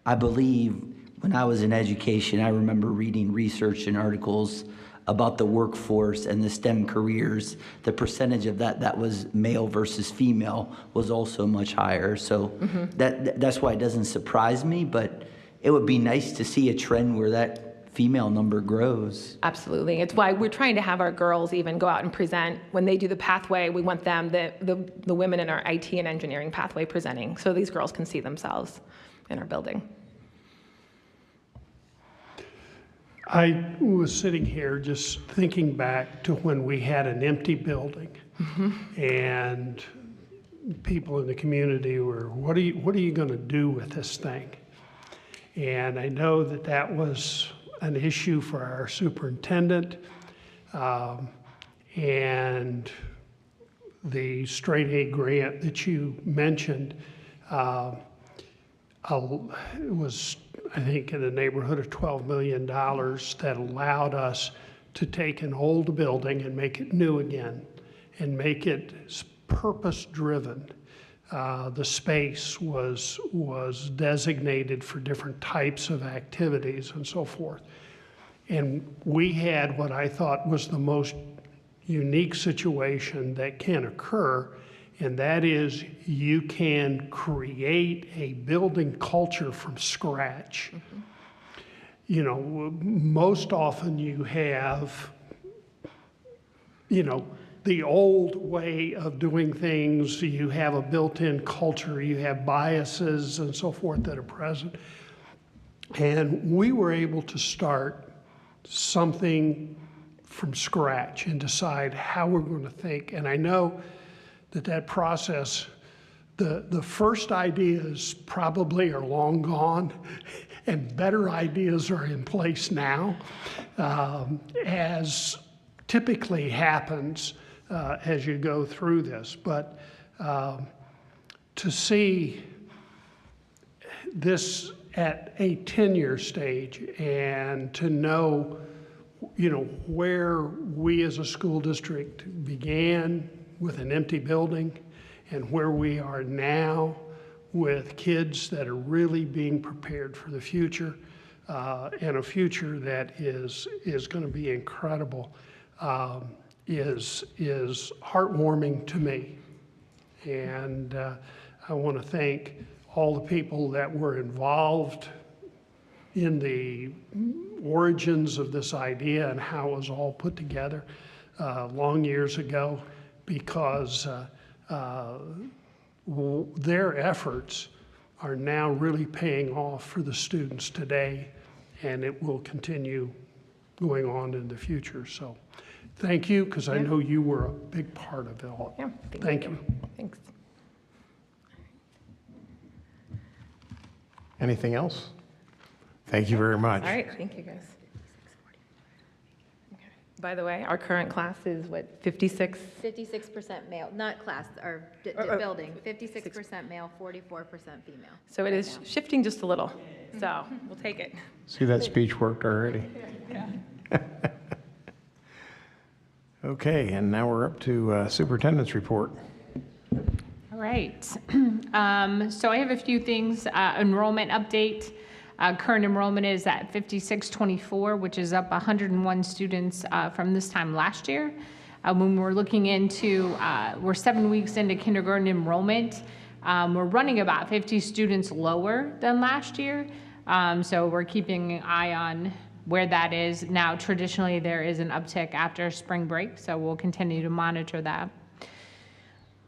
I believe when I was in education, I remember reading research and articles about the workforce and the STEM careers. The percentage of that was male versus female was also much higher. So that's why it doesn't surprise me, but it would be nice to see a trend where that female number grows. Absolutely. It's why we're trying to have our girls even go out and present. When they do the pathway, we want them, the women in our IT and engineering pathway, presenting, so these girls can see themselves in our building. I was sitting here just thinking back to when we had an empty building, and people in the community were, what are you going to do with this thing? And I know that was an issue for our superintendent, and the straight A grant that you mentioned was, I think, in the neighborhood of $12 million that allowed us to take an old building and make it new again and make it purpose-driven. The space was designated for different types of activities and so forth. And we had what I thought was the most unique situation that can occur, and that is you can create a building culture from scratch. You know, most often you have, the old way of doing things, you have a built-in culture, you have biases and so forth that are present. And we were able to start something from scratch and decide how we're going to think. And I know that process, the first ideas probably are long gone, and better ideas are in place now, as typically happens as you go through this. But to see this at a tenure stage and to know, where we as a school district began with an empty building and where we are now with kids that are really being prepared for the future, and a future that is going to be incredible, is heartwarming to me. And I want to thank all the people that were involved in the origins of this idea and how it was all put together long years ago, because their efforts are now really paying off for the students today, and it will continue going on in the future. So thank you, because I know you were a big part of it all. Yeah, thank you. Thanks. Anything else? Thank you very much. All right, thank you guys. Okay. By the way, our current class is what, 56? 56% male, not class, or building, 56% male, 44% female. So it is shifting just a little, so we'll take it. See, that speech worked already. Yeah. Okay, and now we're up to superintendent's report. All right. So I have a few things. Enrollment update. Current enrollment is at 5624, which is up 101 students from this time last year. When we're looking into, we're 7 weeks into kindergarten enrollment. We're running about 50 students lower than last year. So we're keeping an eye on where that is. Now, traditionally, there is an uptick after spring break, so we'll continue to monitor that.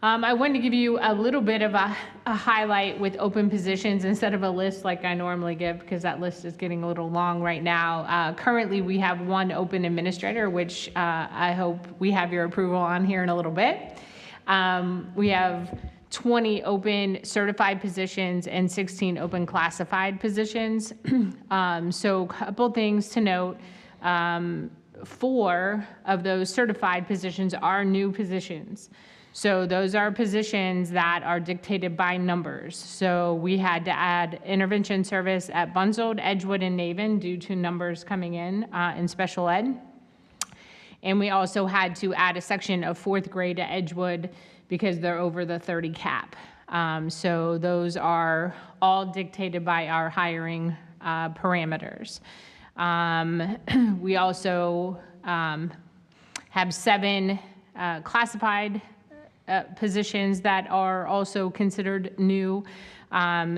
I wanted to give you a little bit of a highlight with open positions instead of a list like I normally give, because that list is getting a little long right now. Currently, we have one open administrator, which I hope we have your approval on here in a little bit. We have 20 open certified positions and 16 open classified positions. So a couple things to note. 4 of those certified positions are new positions. So those are positions that are dictated by numbers. So we had to add intervention service at Bunzold, Edgewood, and Naven due to numbers coming in special ed. And we also had to add a section of 4th grade at Edgewood because they're over the 30 cap. So those are all dictated by our hiring parameters. We also have 7 classified positions that are also considered new.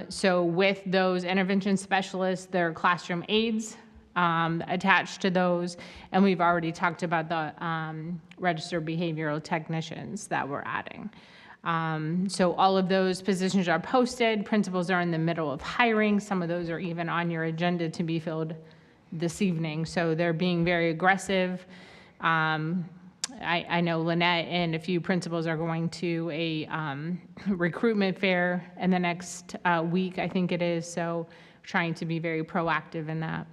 So with those intervention specialists, there are classroom aides attached to those, and we've already talked about the registered behavioral technicians that we're adding. So all of those positions are posted. Principals are in the middle of hiring. Some of those are even on your agenda to be filled this evening. So they're being very aggressive. I know Lynette and a few principals are going to a recruitment fair in the next week, I think it is, so trying to be very proactive in that.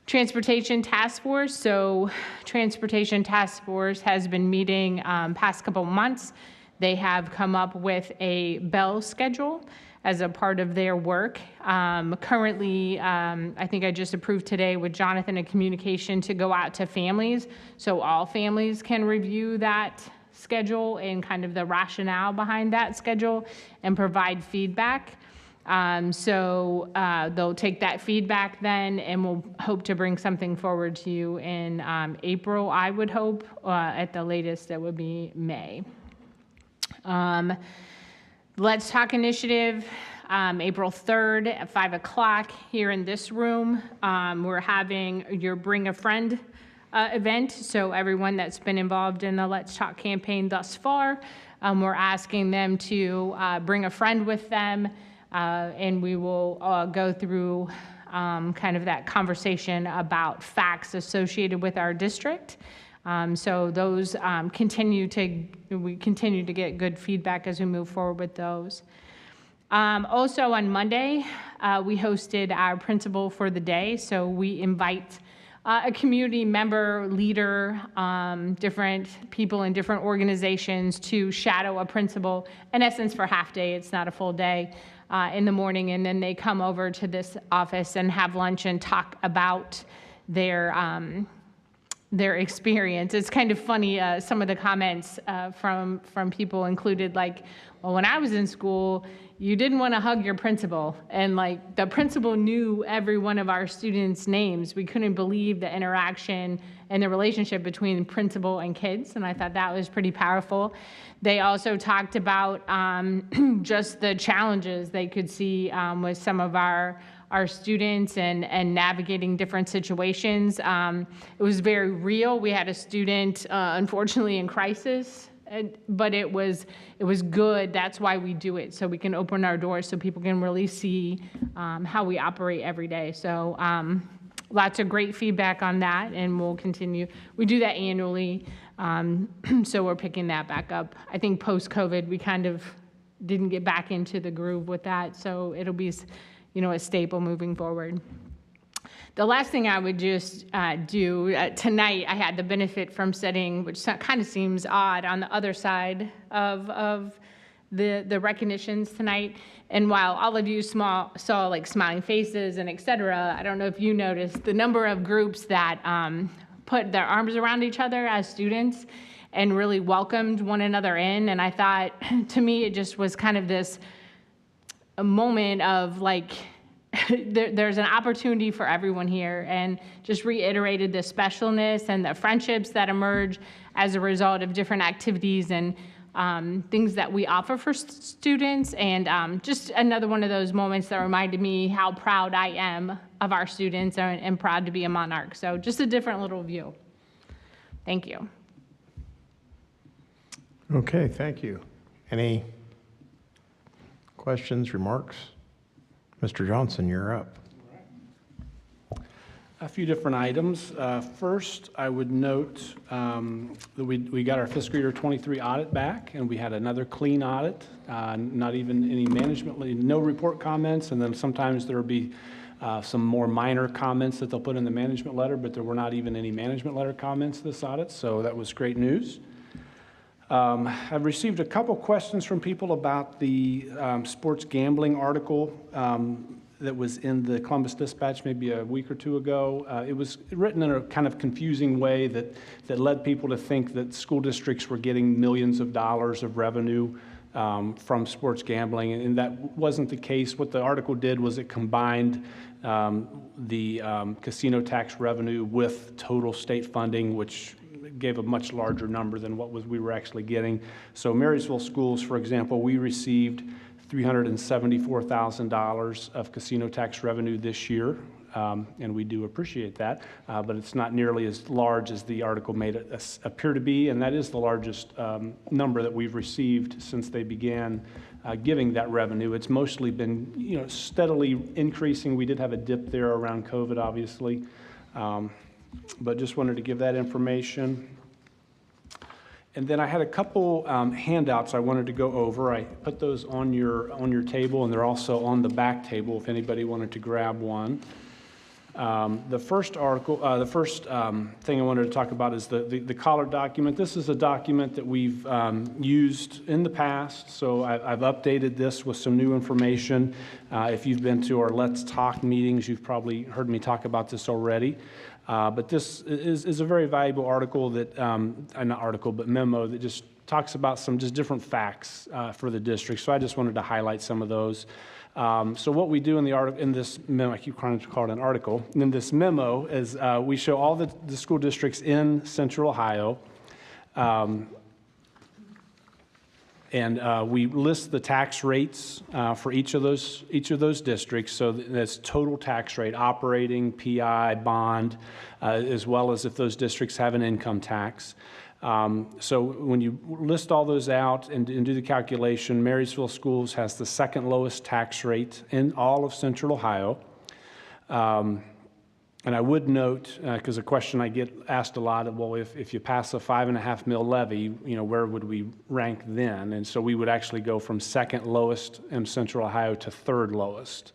Transportation Task Force. So Transportation Task Force has been meeting past couple months. They have come up with a bell schedule as a part of their work. Currently, I think I just approved today with Jonathan a communication to go out to families, so all families can review that schedule and kind of the rationale behind that schedule and provide feedback. So they'll take that feedback then, and we'll hope to bring something forward to you in April, I would hope. At the latest, it would be May. Let's Talk Initiative, April 3rd at 5 o'clock here in this room. We're having your Bring a Friend event. So everyone that's been involved in the Let's Talk campaign thus far, we're asking them to bring a friend with them, and we will go through kind of that conversation about facts associated with our district. So those we continue to get good feedback as we move forward with those. Also on Monday, we hosted our principal for the day. So we invite a community member, leader, different people in different organizations to shadow a principal, in essence for half day. It's not a full day, in the morning. And then they come over to this office and have lunch and talk about their experience. It's kind of funny, some of the comments from people included like, well, when I was in school, you didn't want to hug your principal. And like the principal knew every one of our students' names. We couldn't believe the interaction and the relationship between principal and kids. And I thought that was pretty powerful. They also talked about just the challenges they could see with some of our students and navigating different situations. It was very real. We had a student, unfortunately, in crisis, but it was good. That's why we do it, so we can open our doors so people can really see how we operate every day. So lots of great feedback on that, and we'll continue. We do that annually, so we're picking that back up. I think post-COVID, we kind of didn't get back into the groove with that, so it'll be a staple moving forward. The last thing I would just do, tonight I had the benefit from sitting, which kind of seems odd, on the other side of the recognitions tonight. And while all of you saw like smiling faces and et cetera, I don't know if you noticed the number of groups that put their arms around each other as students and really welcomed one another in. And I thought, to me, it just was kind of a moment of like, there's an opportunity for everyone here, and just reiterated the specialness and the friendships that emerge as a result of different activities and things that we offer for students. And just another one of those moments that reminded me how proud I am of our students and proud to be a Monarch. So just a different little view. Thank you. Okay, thank you. Any questions, remarks? Mr. Johnson, you're up. A few different items. First, I would note that we got our fiscal year 23 audit back, and we had another clean audit, not even any management, no report comments, and then sometimes there will be some more minor comments that they'll put in the management letter, but there were not even any management letter comments this audit, so that was great news. I've received a couple questions from people about the sports gambling article that was in the Columbus Dispatch maybe a week or two ago. It was written in a kind of confusing way that led people to think that school districts were getting millions of dollars of revenue from sports gambling, and that wasn't the case. What the article did was it combined the casino tax revenue with total state funding, which gave a much larger number than what we were actually getting. So Marysville schools, for example, we received $374,000 of casino tax revenue this year, and we do appreciate that, but it's not nearly as large as the article made it appear to be, and that is the largest number that we've received since they began giving that revenue. It's mostly been, steadily increasing. We did have a dip there around COVID, obviously. But just wanted to give that information. And then I had a couple handouts I wanted to go over. I put those on your table, and they're also on the back table if anybody wanted to grab one. The first thing I wanted to talk about is the collar document. This is a document that we've used in the past, so I've updated this with some new information. If you've been to our Let's Talk meetings, you've probably heard me talk about this already. But this is a very valuable article but memo that just talks about some just different facts for the district. So I just wanted to highlight some of those. So what we do in the article, in this memo, I keep trying to call it an article, in this memo is we show all the school districts in Central Ohio. And we list the tax rates for each of those districts. So that's total tax rate, operating, PI, bond, as well as if those districts have an income tax. So when you list all those out and do the calculation, Marysville Schools has the second lowest tax rate in all of Central Ohio. And I would note, because a question I get asked a lot, well, if you pass a $5.5 mil levy, where would we rank then? And so we would actually go from second lowest in Central Ohio to third lowest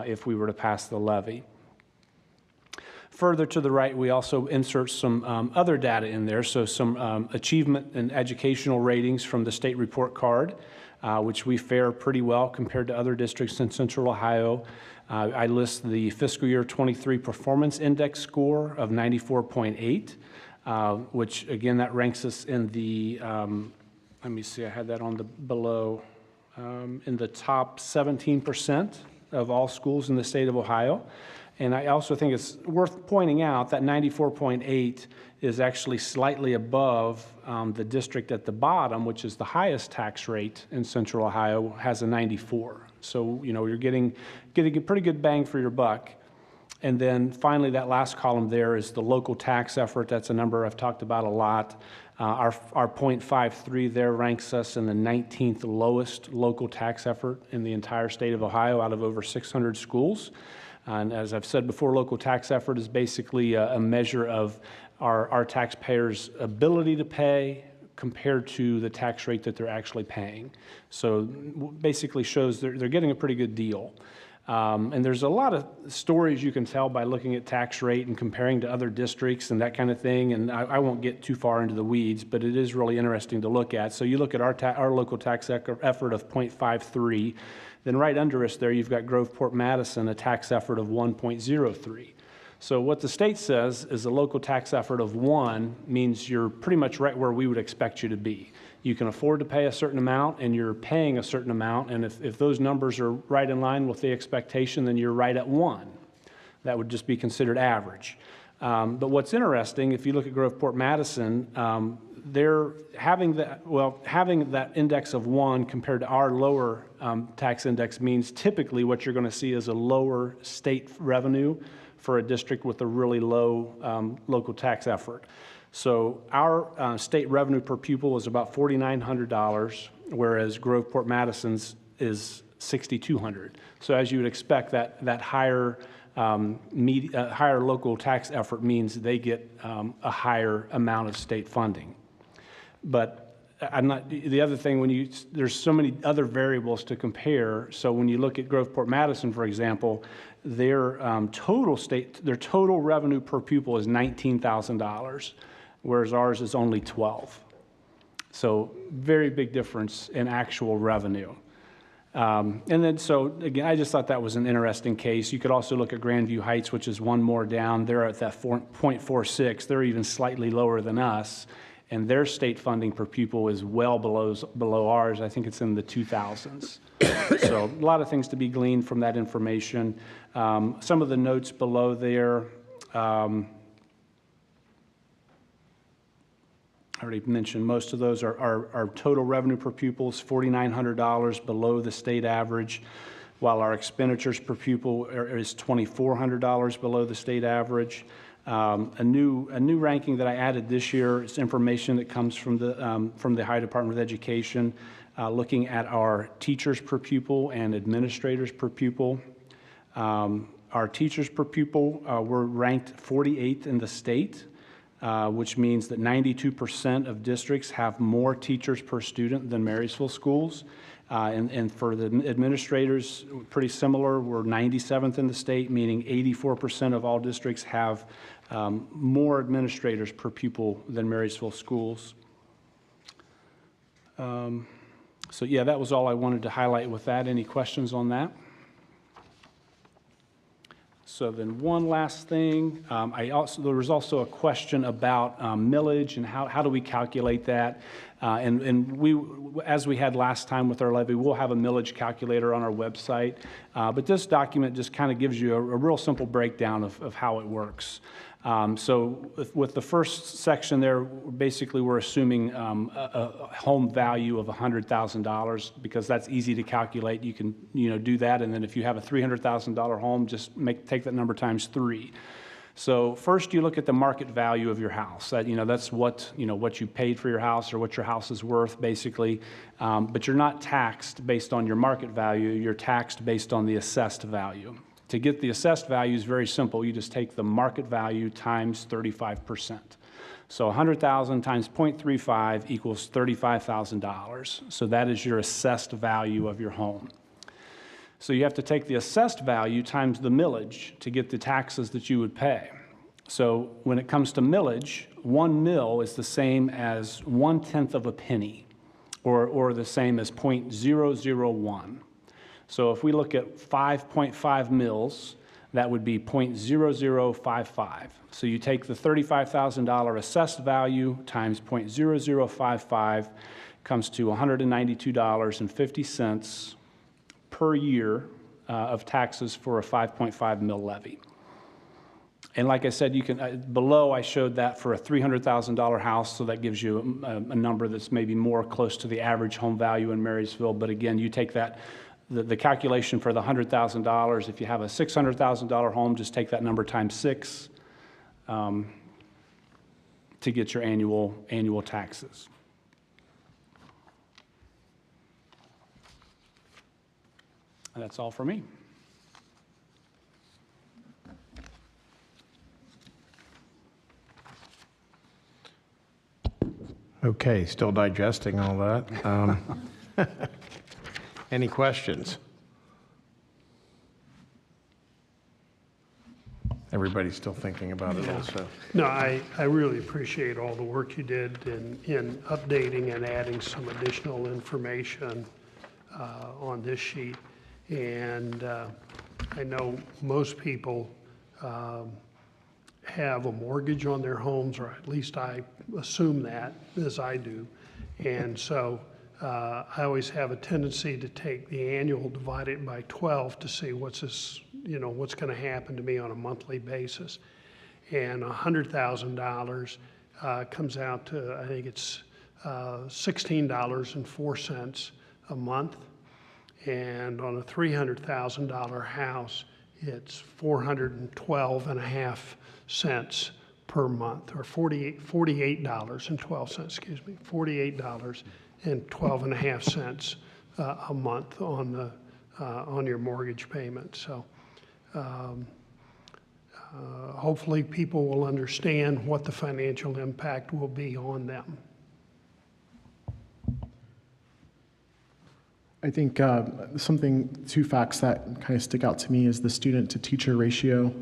if we were to pass the levy. Further to the right, we also insert some other data in there, so some achievement and educational ratings from the state report card, which we fare pretty well compared to other districts in Central Ohio. I list the fiscal year 23 performance index score of 94.8, which again, that ranks us in the, let me see, I had that on the below, in the top 17% of all schools in the state of Ohio. And I also think it's worth pointing out that 94.8 is actually slightly above the district at the bottom, which is the highest tax rate in Central Ohio, has a 94. So, you're getting a pretty good bang for your buck. And then finally, that last column there is the local tax effort. That's a number I've talked about a lot. Our 0.53 there ranks us in the 19th lowest local tax effort in the entire state of Ohio out of over 600 schools. And as I've said before, local tax effort is basically a measure of our taxpayers' ability to pay compared to the tax rate that they're actually paying. So basically shows they're getting a pretty good deal. And there's a lot of stories you can tell by looking at tax rate and comparing to other districts and that kind of thing. And I won't get too far into the weeds, but it is really interesting to look at. So you look at our local tax effort of 0.53, then right under us there you've got Groveport Madison, a tax effort of 1.03. So what the state says is a local tax effort of 1 means you're pretty much right where we would expect you to be. You can afford to pay a certain amount and you're paying a certain amount, and if those numbers are right in line with the expectation, then you're right at 1. That would just be considered average. But what's interesting, if you look at Groveport Madison, they're having that index of 1 compared to our lower tax index means typically what you're going to see is a lower state revenue for a district with a really low local tax effort. So our state revenue per pupil is about $4,900, whereas Groveport Madison's is $6,200. So as you would expect, that higher higher local tax effort means they get a higher amount of state funding. But the other thing, there's so many other variables to compare. So when you look at Groveport Madison, for example, their total revenue per pupil is $19,000, whereas ours is only $12,000. So very big difference in actual revenue. And then, so again, I just thought that was an interesting case. You could also look at Grandview Heights, which is one more down. They're at that 0.46. They're even slightly lower than us. And their state funding per pupil is well below ours. I think it's in the 2000s. So a lot of things to be gleaned from that information. Some of the notes below there, I already mentioned most of those. Our total revenue per pupil is $4,900 below the state average, while our expenditures per pupil is $2,400 below the state average. A new ranking that I added this year is information that comes from the Ohio Department of Education, looking at our teachers per pupil and administrators per pupil. Our teachers per pupil were ranked 48th in the state, which means that 92% of districts have more teachers per student than Marysville schools. And for the administrators, pretty similar. We're 97th in the state, meaning 84% of all districts have more administrators per pupil than Marysville schools. So yeah, that was all I wanted to highlight with that. Any questions on that? So then one last thing, there was also a question about millage and how do we calculate that? And we, as we had last time with our levy, we'll have a millage calculator on our website. But this document just kind of gives you a real simple breakdown of how it works. So with the first section there, basically we're assuming a home value of $100,000 because that's easy to calculate. You can do that, and then if you have a $300,000 home, just take that number times 3. So first you look at the market value of your house. That's what you paid for your house or what your house is worth basically. But you're not taxed based on your market value. You're taxed based on the assessed value. To get the assessed value is very simple. You just take the market value times 35%. So 100,000 times 0.35 equals $35,000. So that is your assessed value of your home. So you have to take the assessed value times the millage to get the taxes that you would pay. So when it comes to millage, 1 mil is the same as 1/10 of a penny, or the same as 0.001. So if we look at 5.5 mils, that would be 0.0055. So you take the $35,000 assessed value times 0.0055, comes to $192.50 per year of taxes for a 5.5 mil levy. And like I said, you can below I showed that for a $300,000 house, so that gives you a number that's maybe more close to the average home value in Marysville. But again, you take that, the calculation for the $100,000, if you have a $600,000 home, just take that number times 6 to get your annual taxes. And that's all for me. Okay, still digesting all that. Any questions? Everybody's still thinking about it also. No, I really appreciate all the work you did in updating and adding some additional information on this sheet. And I know most people have a mortgage on their homes, or at least I assume that, as I do. And so I always have a tendency to take the annual, divide it by 12 to see what's going to happen to me on a monthly basis. And $100,000 comes out to, I think it's $16.04 a month. And on a $300,000 house, it's $412.50 per month, or $48.12, excuse me, $48.12.50 a month on your mortgage payment. So hopefully people will understand what the financial impact will be on them. I think two facts that kind of stick out to me is the student to teacher ratio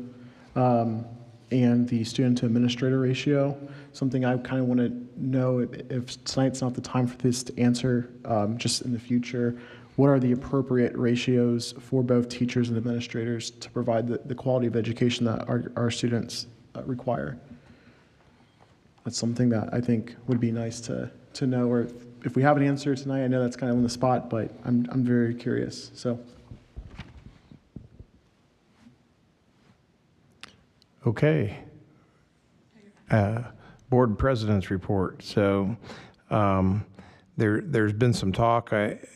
and the student to administrator ratio. Something I kind of want to know, if tonight's not the time for this to answer, just in the future, what are the appropriate ratios for both teachers and administrators to provide the quality of education that our students require? That's something that I think would be nice to know, or if we have an answer tonight, I know that's kind of on the spot, but I'm very curious, so. Okay. Board President's report. So there's been some talk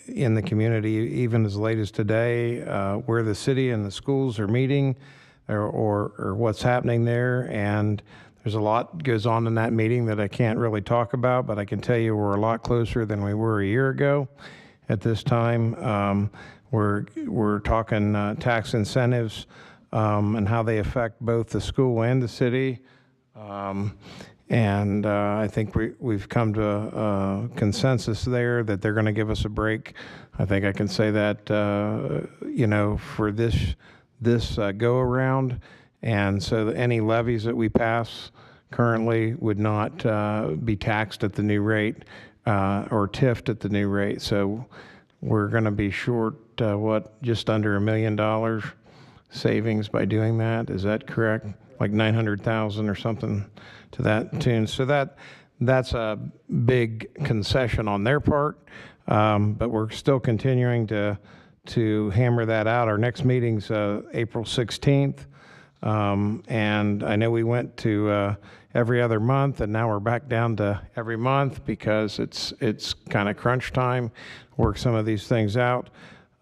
in the community, even as late as today, where the city and the schools are meeting or what's happening there. And there's a lot goes on in that meeting that I can't really talk about, but I can tell you we're a lot closer than we were a year ago at this time. We're talking tax incentives and how they affect both the school and the city. And I think we've come to a consensus there that they're going to give us a break. I think I can say that, for this go around. And so any levies that we pass currently would not be taxed at the new rate or TIFed at the new rate. So we're going to be short, just under $1 million savings by doing that. Is that correct? Like 900,000 or something to that tune. So that's a big concession on their part, but we're still continuing to hammer that out. Our next meeting's April 16th. And I know we went to every other month, and now we're back down to every month because it's kind of crunch time, work some of these things out.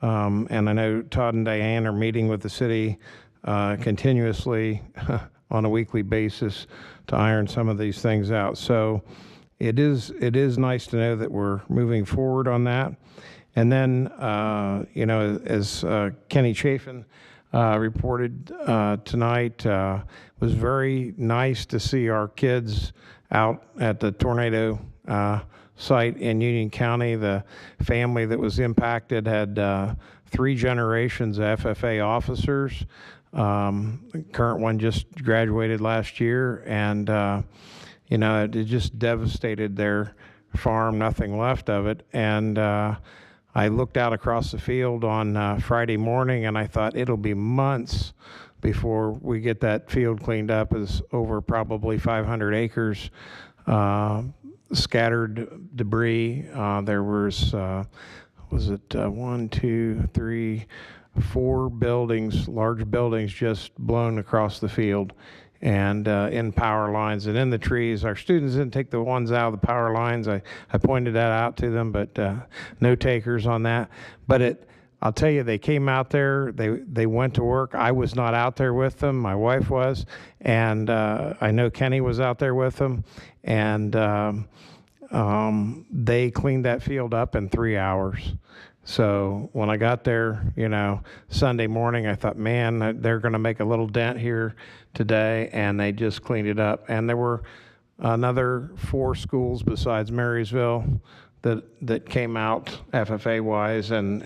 And I know Todd and Diane are meeting with the city continuously on a weekly basis to iron some of these things out. So it is nice to know that we're moving forward on that. And then, as Kenny Chafin reported tonight. It was very nice to see our kids out at the tornado site in Union County. The family that was impacted had 3 generations of FFA officers. The current one just graduated last year, and you know, it just devastated their farm, nothing left of it. And I looked out across the field on Friday morning, and I thought it'll be months before we get that field cleaned up. It's over probably 500 acres, scattered debris. There was it 1, 2, 3, 4 buildings, large buildings just blown across the field, and in power lines and in the trees. Our students didn't take the ones out of the power lines. I pointed that out to them, but no takers on that. But I'll tell you, they came out there, they went to work. I was not out there with them, my wife was, and I know Kenny was out there with them, and they cleaned that field up in 3 hours. So when I got there, you know, Sunday morning, I thought, man, they're going to make a little dent here today, and they just cleaned it up. And there were another 4 schools besides Marysville that came out FFA-wise, and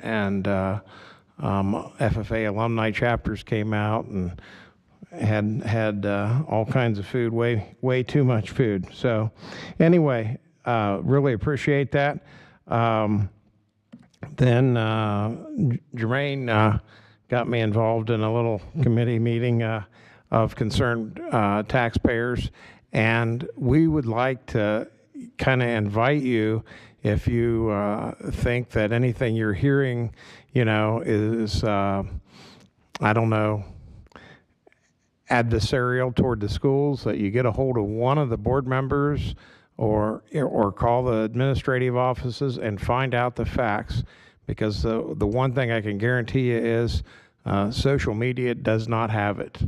FFA alumni chapters came out and had all kinds of food, way too much food. So anyway, really appreciate that. Then Jermaine got me involved in a little committee meeting of concerned taxpayers, and we would like to kind of invite you, if you think that anything you're hearing, you know, is, I don't know, adversarial toward the schools, that you get a hold of one of the board members or call the administrative offices and find out the facts, because the one thing I can guarantee you is social media does not have it.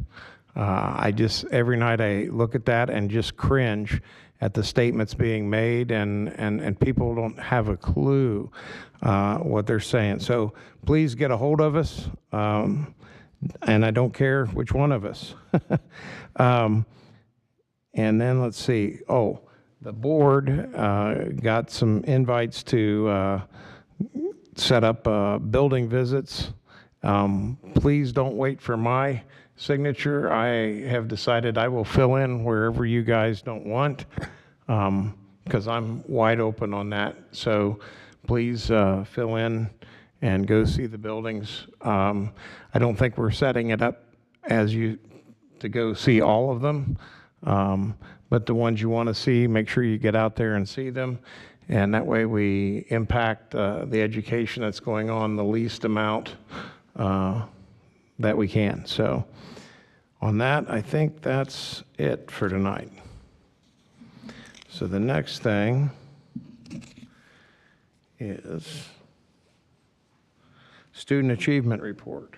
I just, every night I look at that and just cringe at the statements being made, and people don't have a clue what they're saying. So please get a hold of us, and I don't care which one of us. And then let's see, the board got some invites to set up building visits. Please don't wait for my signature. I have decided I will fill in wherever you guys don't want, because I'm wide open on that. So please fill in and go see the buildings. I don't think we're setting it up as you to go see all of them. But the ones you want to see, make sure you get out there and see them. And that way we impact the education that's going on the least amount that we can. So on that, I think that's it for tonight. So the next thing is student achievement report.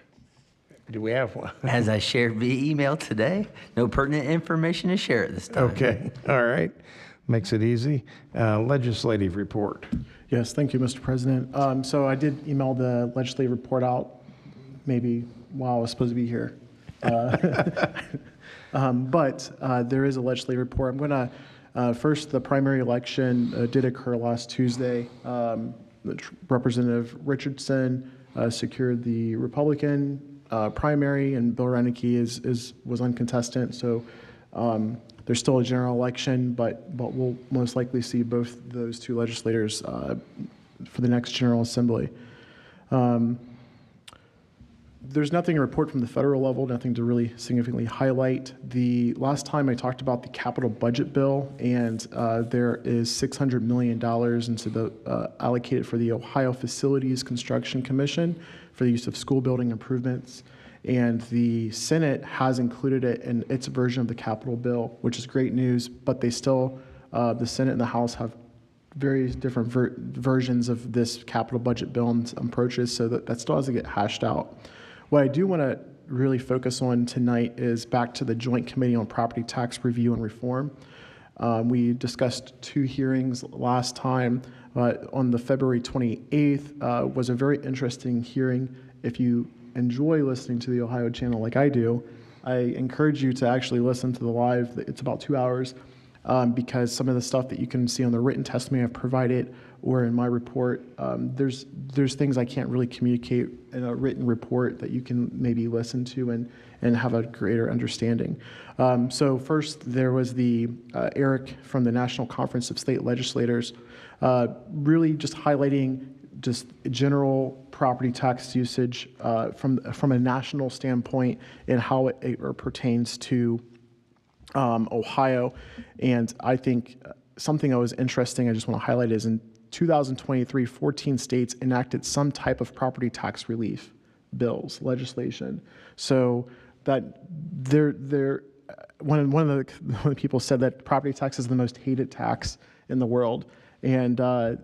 Do we have one? As I shared via email today, no pertinent information to share at this time. Okay, all right. Makes it easy. Legislative report. Yes, thank you, Mr. President. So I did email the legislative report out maybe while I was supposed to be here. But there is a legislative report. I'm going to, first, the primary election did occur last Tuesday. Representative Richardson secured the Republican primary, and Bill Reineke was uncontested. So there's still a general election, but we'll most likely see both those 2 legislators for the next General Assembly. There's nothing to report from the federal level, nothing to really significantly highlight. The last time I talked about the capital budget bill, and there is $600 million into the allocated for the Ohio Facilities Construction Commission for the use of school building improvements. And the Senate has included it in its version of the capital bill, which is great news, but they still, the Senate and the House have various different versions of this capital budget bill and approaches, so that still has to get hashed out. What I do want to really focus on tonight is back to the Joint Committee on Property Tax Review and Reform. We discussed 2 hearings last time. On the February 28th was a very interesting hearing. If you enjoy listening to the Ohio channel like I do, I encourage you to actually listen to the live. It's about 2 hours because some of the stuff that you can see on the written testimony I've provided or in my report, there's things I can't really communicate in a written report that you can maybe listen to and have a greater understanding. So first, there was the Eric from the National Conference of State Legislators, really just highlighting just general property tax usage from a national standpoint and how it pertains to Ohio. And I think something that was interesting I just want to highlight is in 2023, 14 states enacted some type of property tax relief bills, legislation. So that one of the people said that property tax is the most hated tax in the world. And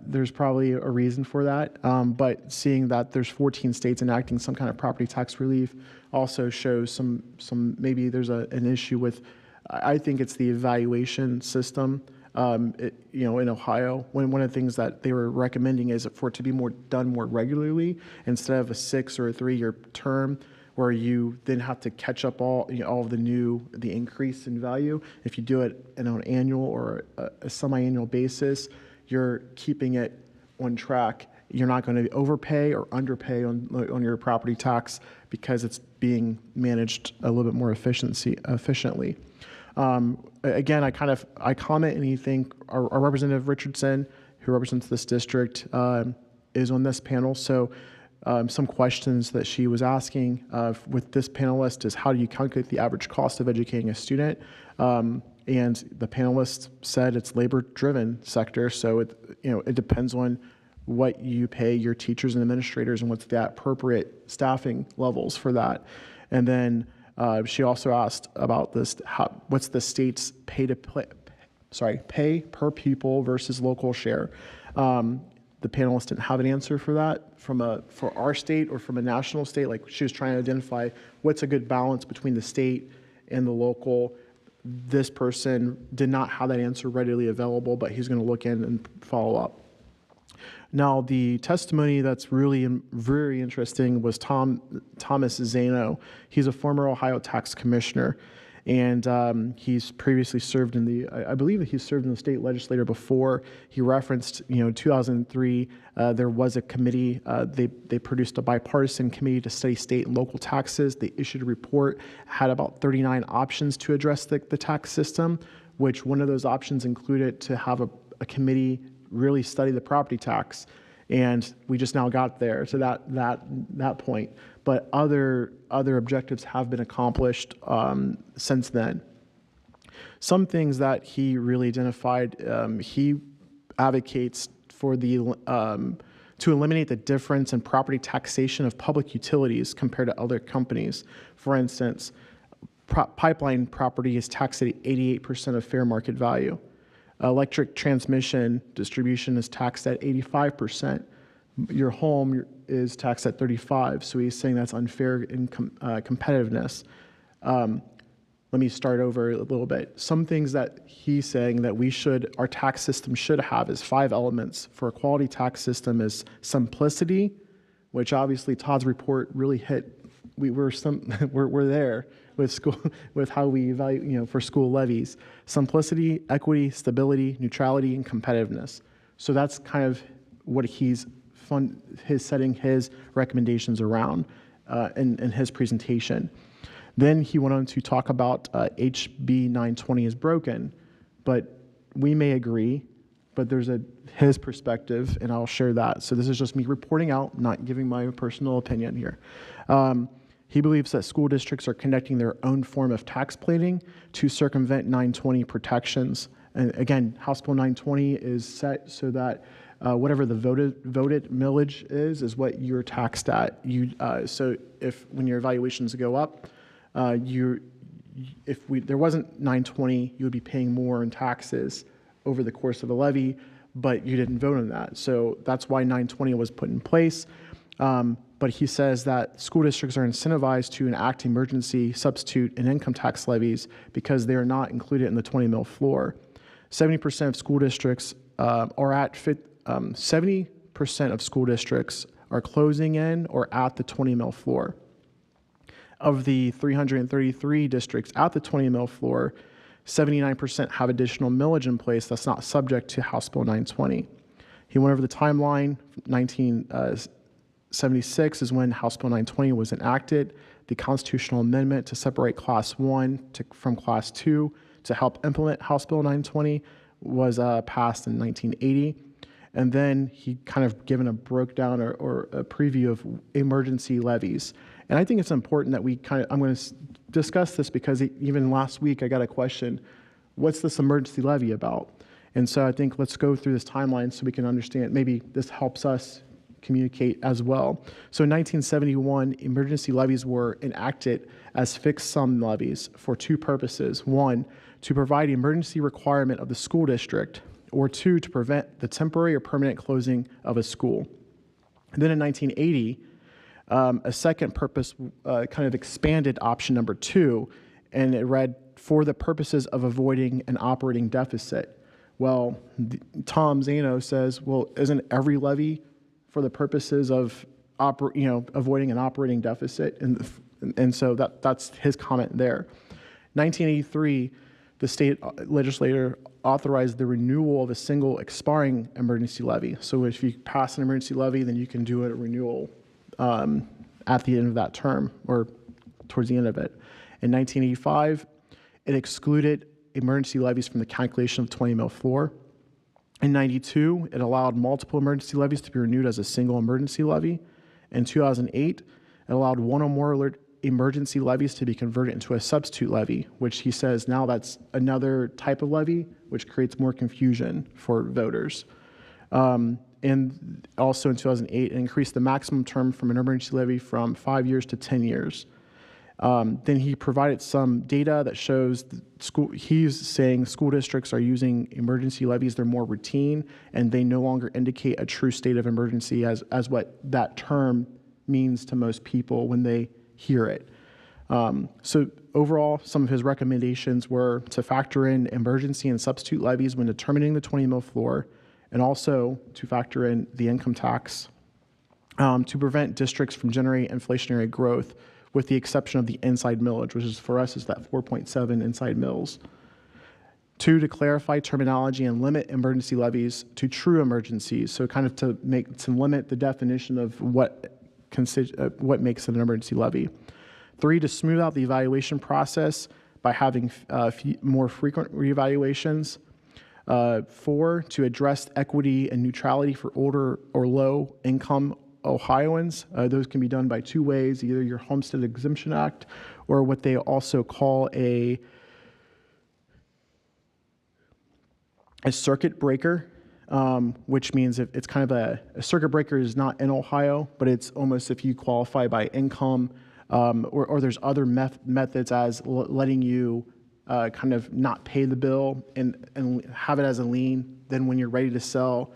there's probably a reason for that. But seeing that there's 14 states enacting some kind of property tax relief also shows some maybe there's an issue with, I think it's the evaluation system. In Ohio, one of the things that they were recommending is for it to be done more regularly instead of a 6 or a 3-year term where you then have to catch up all of the increase in value. If you do it on an annual or a semi-annual basis, you're keeping it on track. You're not going to overpay or underpay on your property tax because it's being managed a little bit more efficiently. Again, I comment and you think our Representative Richardson, who represents this district, is on this panel. So some questions that she was asking with this panelist is how do you calculate the average cost of educating a student? And the panelist said it's labor-driven sector, so it depends on what you pay your teachers and administrators and what's the appropriate staffing levels for that. And then she also asked about this: what's the state's pay per pupil versus local share? The panelists didn't have an answer for that for our state or from a national state. Like she was trying to identify what's a good balance between the state and the local. This person did not have that answer readily available, but he's going to look in and follow up. Now, the testimony that's really very interesting was Thomas Zano. He's a former Ohio tax commissioner, and he's previously served I believe that he's served in the state legislature before. He referenced, 2003, there was a committee. They produced a bipartisan committee to study state and local taxes. They issued a report, had about 39 options to address the tax system, which one of those options included to have a committee really study the property tax, and we just now got there to that point. But other objectives have been accomplished since then. Some things that he really identified, he advocates for to eliminate the difference in property taxation of public utilities compared to other companies. For instance, pipeline property is taxed at 88% of fair market value. Electric transmission distribution is taxed at 85%. Your home is taxed at 35%. So he's saying that's unfair in competitiveness. Let me start over a little bit. Some things that he's saying that our tax system should have is 5 elements. For a quality tax system is simplicity, which obviously Todd's report really hit. We're there with how we evaluate, for school levies. Simplicity, equity, stability, neutrality, and competitiveness. So that's kind of what he's setting his recommendations around in his presentation. Then he went on to talk about HB 920 is broken, but we may agree, but there's his perspective, and I'll share that. So this is just me reporting out, not giving my personal opinion here. He believes that school districts are conducting their own form of tax planning to circumvent 920 protections. And again, House Bill 920 is set so that whatever the voted millage is what you're taxed at. So when your evaluations go up, if there wasn't 920, you would be paying more in taxes over the course of the levy, but you didn't vote on that. So that's why 920 was put in place. But he says that school districts are incentivized to enact emergency, substitute, and income tax levies because they are not included in the 20 mil floor. 70% of school districts are at 70% of school districts are closing in or at the 20 mil floor. Of the 333 districts at the 20 mil floor, 79% have additional millage in place that's not subject to House Bill 920. He went over the timeline. 1976 is when House Bill 920 was enacted. The constitutional amendment to separate Class 1 from Class 2 to help implement House Bill 920 was passed in 1980. And then he kind of given a breakdown or a preview of emergency levies. And I think it's important that I'm going to discuss this because even last week I got a question, what's this emergency levy about? And so I think let's go through this timeline so we can understand, maybe this helps us communicate as well. So in 1971, emergency levies were enacted as fixed sum levies for two purposes. One, to provide emergency requirement of the school district, or two, to prevent the temporary or permanent closing of a school. And then in 1980, a second purpose kind of expanded option number 2, and it read, for the purposes of avoiding an operating deficit. Well, Tom Zano says, well, isn't every levy for the purposes of avoiding an operating deficit? And so that's his comment there. 1983, the state legislature authorized the renewal of a single expiring emergency levy. So if you pass an emergency levy, then you can do a renewal at the end of that term or towards the end of it. In 1985, it excluded emergency levies from the calculation of 20 mil floor. In 92, it allowed multiple emergency levies to be renewed as a single emergency levy. In 2008, it allowed one or more emergency levies to be converted into a substitute levy, which he says now that's another type of levy, which creates more confusion for voters. And also in 2008, it increased the maximum term from an emergency levy from 5 years to 10 years. Then he provided some data that shows he's saying school districts are using emergency levies, they're more routine, and they no longer indicate a true state of emergency as what that term means to most people when they hear it. So overall, some of his recommendations were to factor in emergency and substitute levies when determining the 20 mil floor, and also to factor in the income tax to prevent districts from generating inflationary growth, with the exception of the inside millage, which is for us is that 4.7 inside mills. 2, to clarify terminology and limit emergency levies to true emergencies, so kind of to limit the definition of what makes an emergency levy. 3, to smooth out the evaluation process by having more frequent reevaluations. 4, to address equity and neutrality for older or low income Ohioans. Those can be done by 2 ways, either your Homestead Exemption Act or what they also call a circuit breaker, which means it's kind of a circuit breaker is not in Ohio, but it's almost if you qualify by income or there's other methods as letting you kind of not pay the bill and have it as a lien. Then when you're ready to sell,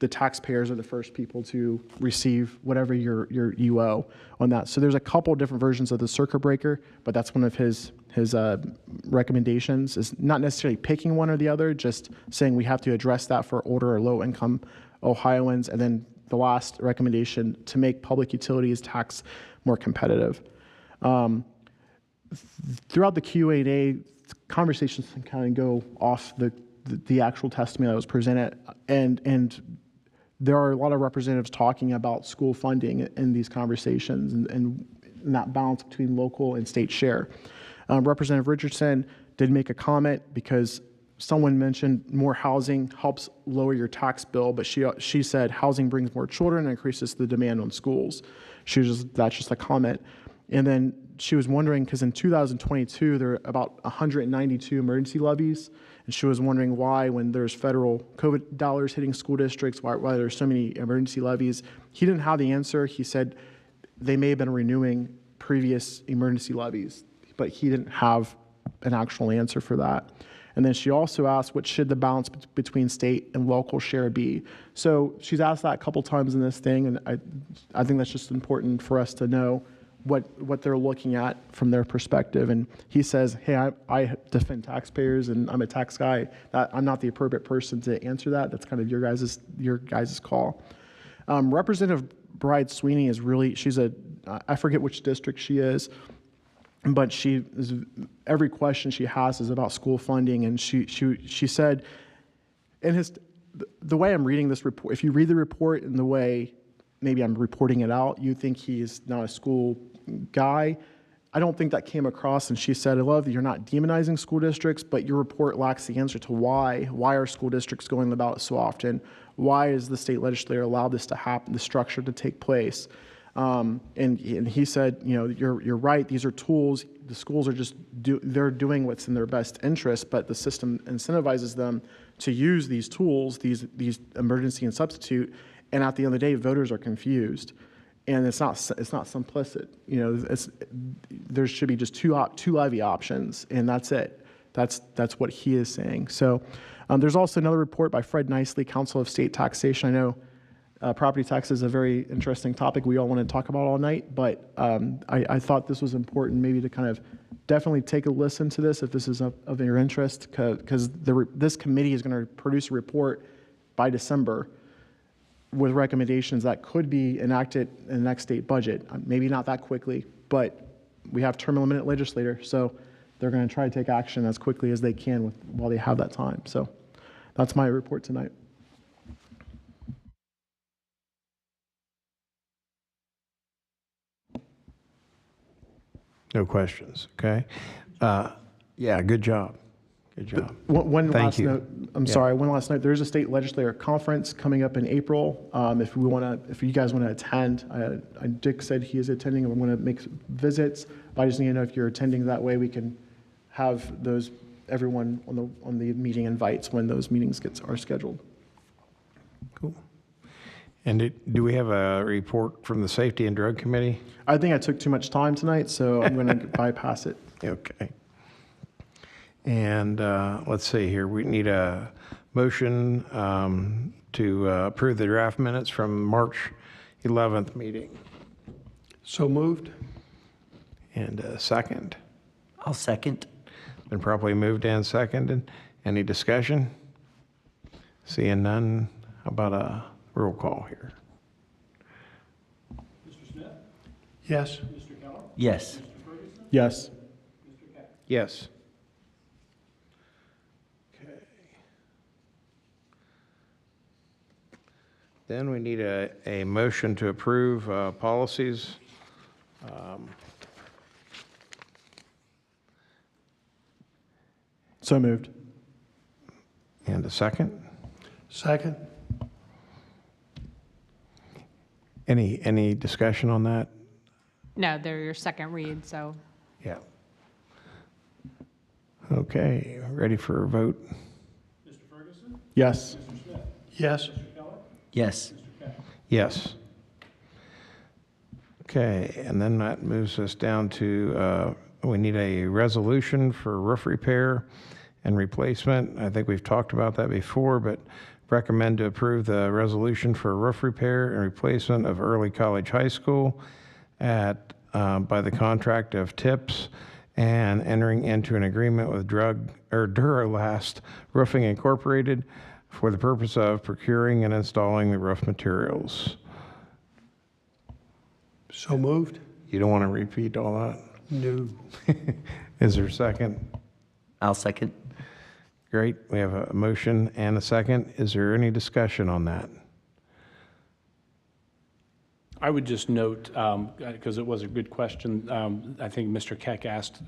the taxpayers are the first people to receive whatever you owe on that. So there's a couple different versions of the circuit breaker, but that's one of his recommendations, is not necessarily picking one or the other, just saying we have to address that for older or low income Ohioans. And then the last recommendation, to make public utilities tax more competitive. Throughout the Q&A, conversations can kind of go off the actual testimony that was presented, and there are a lot of representatives talking about school funding in these conversations and that balance between local and state share. Representative Richardson did make a comment because someone mentioned more housing helps lower your tax bill, but she said housing brings more children and increases the demand on schools. That's just a comment. And then she was wondering, because in 2022, there are about 192 emergency levies, and she was wondering why, when there's federal COVID dollars hitting school districts, why there's so many emergency levies. He didn't have the answer. He said they may have been renewing previous emergency levies, but he didn't have an actual answer for that. And then she also asked, what should the balance between state and local share be? So she's asked that a couple times in this thing, and I think that's just important for us to know what they're looking at from their perspective. And he says, hey, I defend taxpayers and I'm a tax guy. I'm not the appropriate person to answer that. That's kind of your guys' call. Representative Bride Sweeney is really, I forget which district she is, but every question she has is about school funding. And she said, the way I'm reading this report, if you read the report in the way maybe I'm reporting it out, you think he's not a school guy. I don't think that came across. And she said, I love that you're not demonizing school districts, but your report lacks the answer to why are school districts going about it so often? Why is the state legislature allowed this to happen, the structure to take place? And he said, you're right. These are tools. The schools are they're doing what's in their best interest, but the system incentivizes them to use these tools, these emergency and substitute. And at the end of the day, voters are confused, and it's not simplistic. There should be just two levy options, and that's it. That's what he is saying. So there's also another report by Fred Nicely, Council of State Taxation. I know property tax is a very interesting topic we all want to talk about all night, but I thought this was important maybe to kind of definitely take a listen to this if this is of your interest, because this committee is going to produce a report by December with recommendations that could be enacted in the next state budget. Maybe not that quickly, but we have term limited legislator, so they're going to try to take action as quickly as they can while they have that time. So that's my report tonight. No questions, okay? Yeah, good job. Good job. One Thank last you. note. I'm sorry. One last note. There is a state legislature conference coming up in April. If you guys want to attend, Dick said he is attending, and we're going to make visits. But I just need to know if you're attending. That way, we can have everyone on the meeting invites when those meetings are scheduled. Cool. And do we have a report from the Safety and Drug Committee? I think I took too much time tonight, so I'm going to bypass it. Okay. And let's see here. We need a motion to approve the draft minutes from March 11th meeting. So moved. And a second. I'll second. Been properly moved and seconded. Any discussion? Seeing none, how about a roll call here? Mr. Smith? Yes. Mr. Keller? Yes. Mr. Ferguson? Yes. Mr. Keck? Yes. Then we need a motion to approve policies. So moved. And a second. Second. Any discussion on that? No, they're your second read, so. Yeah. Okay, ready for a vote? Mr. Ferguson? Yes. Mr. Smith? Yes. Mr. Keller? Yes. Mr. Keck? Yes. Okay, and then that moves us down to, we need a resolution for roof repair and replacement. I think we've talked about that before, but recommend to approve the resolution for roof repair and replacement of Early College High School by the contract of TIPS and entering into an agreement with Duralast Roofing Incorporated for the purpose of procuring and installing the roof materials. So moved. You don't want to repeat all that? No. Is there a second? I'll second. Great. We have a motion and a second. Is there any discussion on that? I would just note, because it was a good question, I think Mr. Keck asked,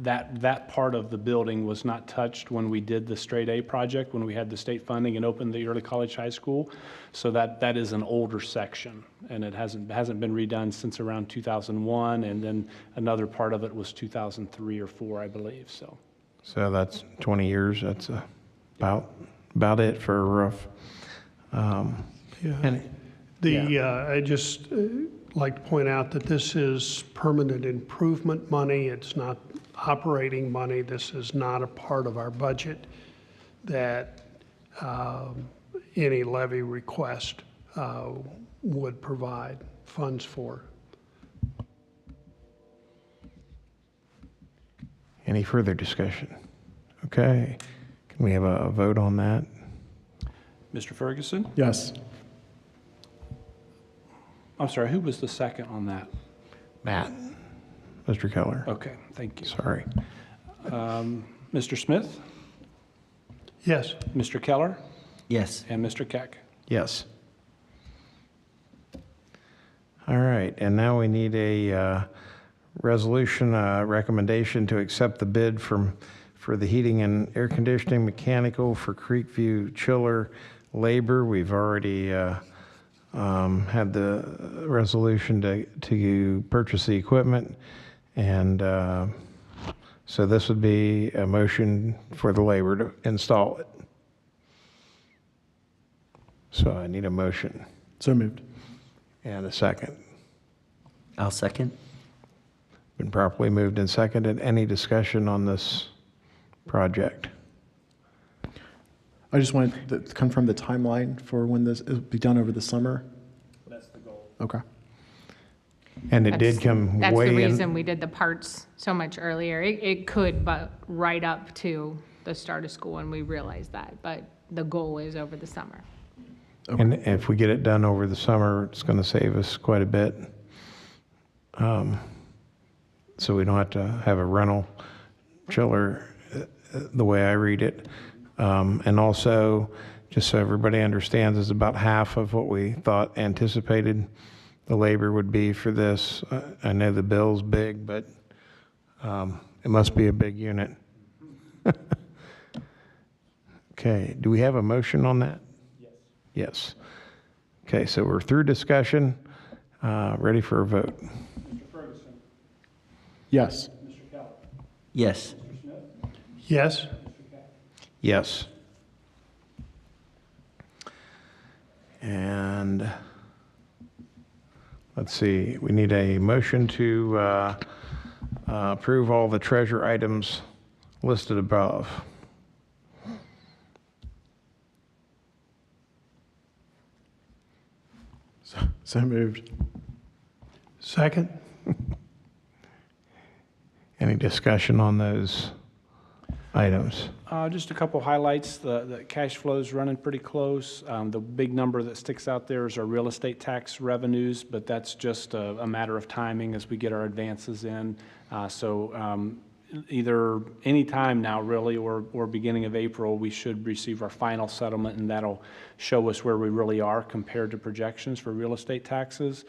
that part of the building was not touched when we did the Straight A project, when we had the state funding and opened the Early College High School. So that is an older section, and it hasn't been redone since around 2001, and then another part of it was 2003 or 4, I believe. So that's 20 years. That's about it for a roof. I just like to point out that this is permanent improvement money. It's not operating money. This is not a part of our budget that any levy request would provide funds for. Any further discussion? Okay. Can we have a vote on that? Mr. Ferguson? Yes. I'm sorry, who was the second on that? Matt. Mr. Keller. Okay, thank you. Sorry. Mr. Smith? Yes. Mr. Keller? Yes. And Mr. Keck? Yes. All right, and now we need a resolution, recommendation to accept the bid for the heating and air conditioning mechanical for Creekview Chiller labor. We've already had the resolution to purchase the equipment, and so this would be a motion for the labor to install it. So I need a motion. So moved. And a second. I'll second. Been properly moved and seconded. Any discussion on this project? I just wanted to confirm the timeline for when this will be done over the summer. That's the goal. Okay. And it did come That's way the in. reason we did the parts so much earlier. It could, but right up to the start of school, and we realized that. But the goal is over the summer. Okay. And if we get it done over the summer, it's going to save us quite a bit. So we don't have to have a rental chiller, the way I read it. And also, just so everybody understands, is about half of what we thought anticipated the labor would be for this. I know the bill's big, but it must be a big unit. Okay, do we have a motion on that? Yes. Okay, so we're through discussion, ready for a vote. Mr. Ferguson? Yes. Mr. Keller? Yes. Mr. Smith? Yes. Mr. Keck? Yes. And let's see, we need a motion to approve all the treasure items listed above. So moved. Second? Any discussion on those items? Just a couple highlights. The cash flow is running pretty close. The big number that sticks out there is our real estate tax revenues, but that's just a matter of timing as we get our advances in. Either any time now, really, or beginning of April, we should receive our final settlement, and that'll show us where we really are compared to projections for real estate taxes.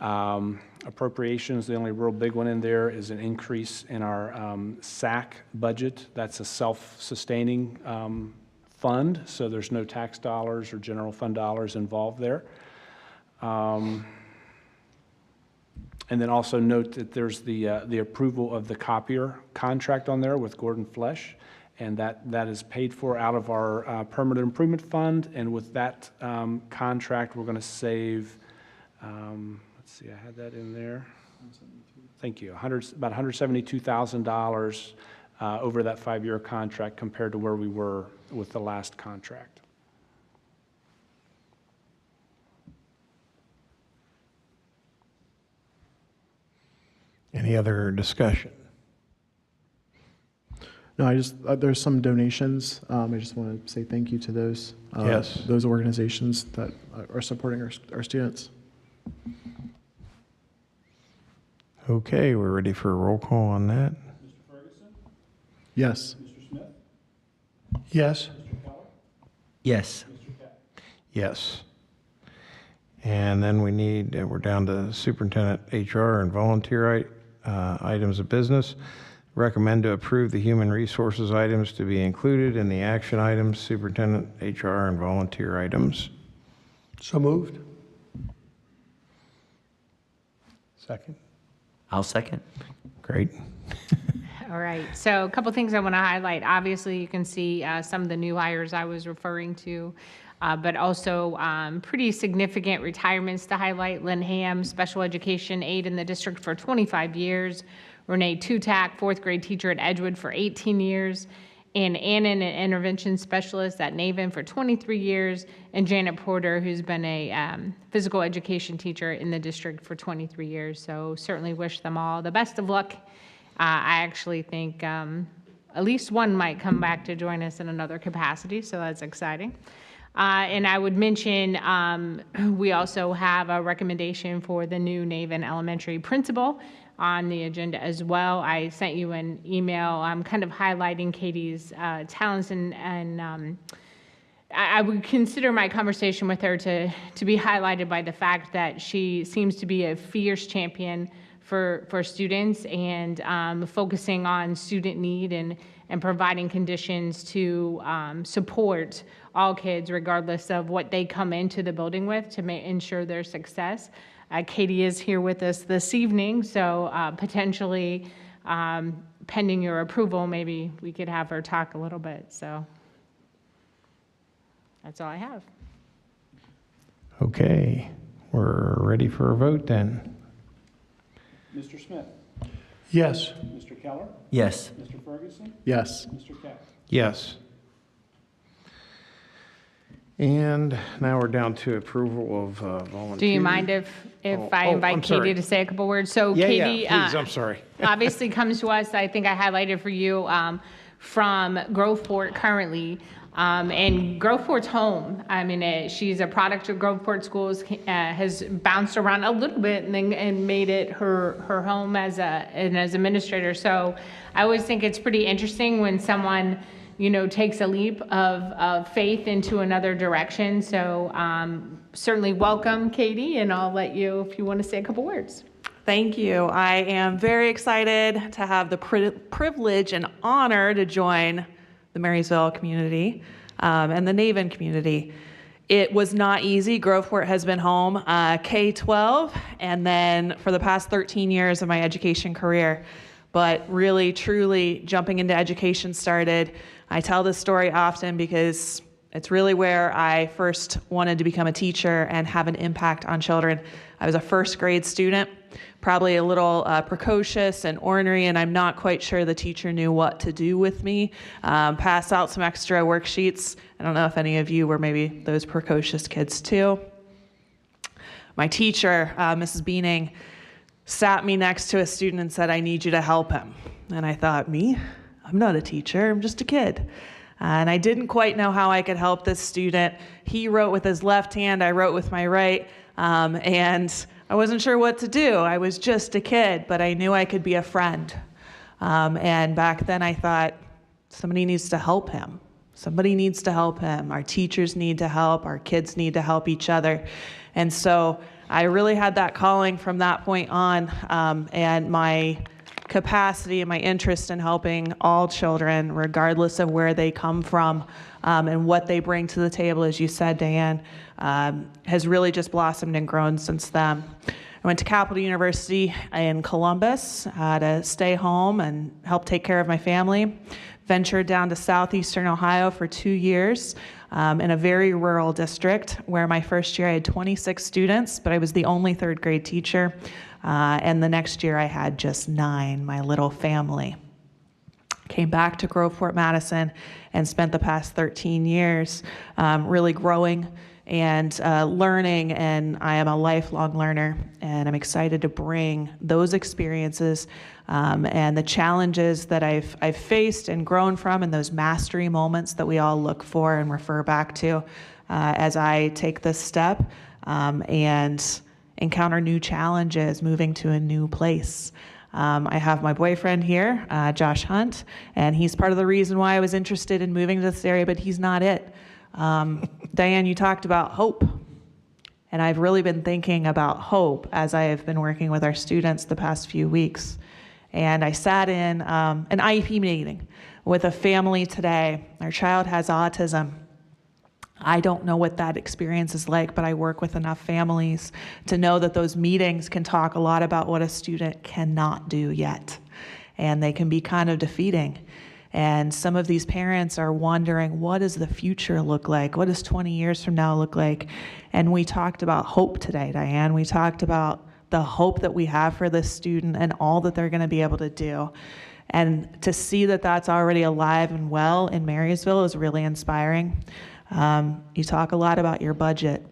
Appropriations, the only real big one in there is an increase in our SAC budget. That's a self-sustaining fund, so there's no tax dollars or general fund dollars involved there. And then also note that there's the approval of the copier contract on there with Gordon Flesch, and that is paid for out of our permanent improvement fund. And with that contract, we're going to save, let's see, I had that in there. Thank you. About $172,000 over that 5-year contract compared to where we were with the last contract. Any other discussion? No, there's some donations. I just want to say thank you to those. Yes. Those organizations that are supporting our students. Okay, we're ready for a roll call on that. Mr. Ferguson? Yes. Mr. Smith? Yes. Mr. Keller? Yes. Mr. Keck? Yes. And then we're down to superintendent HR and volunteer items of business. Recommend to approve the human resources items to be included in the action items, superintendent HR and volunteer items. So moved. Second. I'll second. Great. All right, so a couple things I want to highlight. Obviously, you can see some of the new hires I was referring to, but also pretty significant retirements to highlight. Lynn Ham, special education aide in the district for 25 years. Renee Tutak, 4th grade teacher at Edgewood for 18 years. Ann Annan, an intervention specialist at Naven for 23 years. And Janet Porter, who's been a physical education teacher in the district for 23 years. So certainly wish them all the best of luck I actually think at least one might come back to join us in another capacity, so that's exciting. And I would mention we also have a recommendation for the new Naven Elementary principal on the agenda as well. I sent you an email kind of highlighting Katie's talents, and I would consider my conversation with her to be highlighted by the fact that she seems to be a fierce champion for students and focusing on student need and providing conditions to support all kids regardless of what they come into the building with to ensure their success. Katie is here with us this evening, so potentially pending your approval, maybe we could have her talk a little bit. So that's all I have. Okay, we're ready for a vote then. Mr. Smith? Yes. Mr. Keller? Yes. Mr. Ferguson? Yes. Mr. Katz? Yes. And now we're down to approval of volunteers. Do you mind if I invite I'm sorry. Katie to say a couple words? So Yeah, Katie, yeah, please, I'm sorry. obviously comes to us, I think I highlighted for you, from Groveport currently. And Groveport's home. I mean, she's a product of Groveport Schools, has bounced around a little bit and made it her home as an administrator. So I always think it's pretty interesting when someone, takes a leap of faith into another direction. So certainly welcome, Katie, and I'll let you, if you want to say a couple words. Thank you. I am very excited to have the privilege and honor to join the Marysville community and the Naven community. It was not easy. Groveport has been home K-12 and then for the past 13 years of my education career. But really, truly jumping into education started. I tell this story often because it's really where I first wanted to become a teacher and have an impact on children. I was a first grade student, probably a little precocious and ornery, and I'm not quite sure the teacher knew what to do with me. Pass out some extra worksheets. I don't know if any of you were maybe those precocious kids too. My teacher, Mrs. Beaning, sat me next to a student and said, "I need you to help him." And I thought, me? I'm not a teacher, I'm just a kid. And I didn't quite know how I could help this student. He wrote with his left hand, I wrote with my right, and I wasn't sure what to do. I was just a kid, but I knew I could be a friend. And back then I thought, somebody needs to help him. Somebody needs to help him. Our teachers need to help. Our kids need to help each other. And so I really had that calling from that point on, and my capacity and my interest in helping all children, regardless of where they come from and what they bring to the table, as you said, Diane, has really just blossomed and grown since then. I went to Capital University in Columbus to stay home and help take care of my family. Ventured down to southeastern Ohio for 2 years in a very rural district where my first year I had 26 students, but I was the only third grade teacher. And the next year I had just 9, my little family. Came back to Groveport, Madison, and spent the past 13 years really growing and learning, and I am a lifelong learner, and I'm excited to bring those experiences and the challenges that I've faced and grown from, and those mastery moments that we all look for and refer back to as I take this step and encounter new challenges moving to a new place. I have my boyfriend here, Josh Hunt, and he's part of the reason why I was interested in moving to this area, but he's not it. Diane, you talked about hope, and I've really been thinking about hope as I have been working with our students the past few weeks. And I sat in an IEP meeting with a family today. Our child has autism. I don't know what that experience is like, but I work with enough families to know that those meetings can talk a lot about what a student cannot do yet, and they can be kind of defeating. And some of these parents are wondering, what does the future look like? What does 20 years from now look like? And we talked about hope today, Diane. We talked about the hope that we have for this student and all that they're going to be able to do. And to see that that's already alive and well in Marysville is really inspiring. You talk a lot about your budget.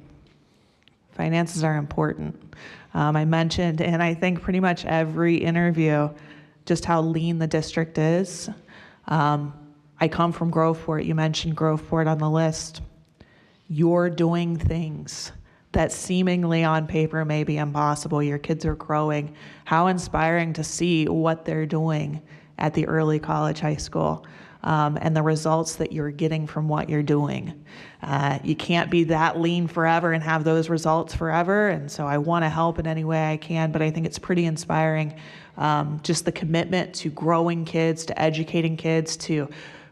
Finances are important. I mentioned, and I think pretty much every interview, just how lean the district is. I come from Groveport. You mentioned Groveport on the list. You're doing things that seemingly on paper may be impossible. Your kids are growing. How inspiring to see what they're doing at the early college, high school, and the results that you're getting from what you're doing. You can't be that lean forever and have those results forever, and so I want to help in any way I can, but I think it's pretty inspiring, just the commitment to growing kids, to educating kids, to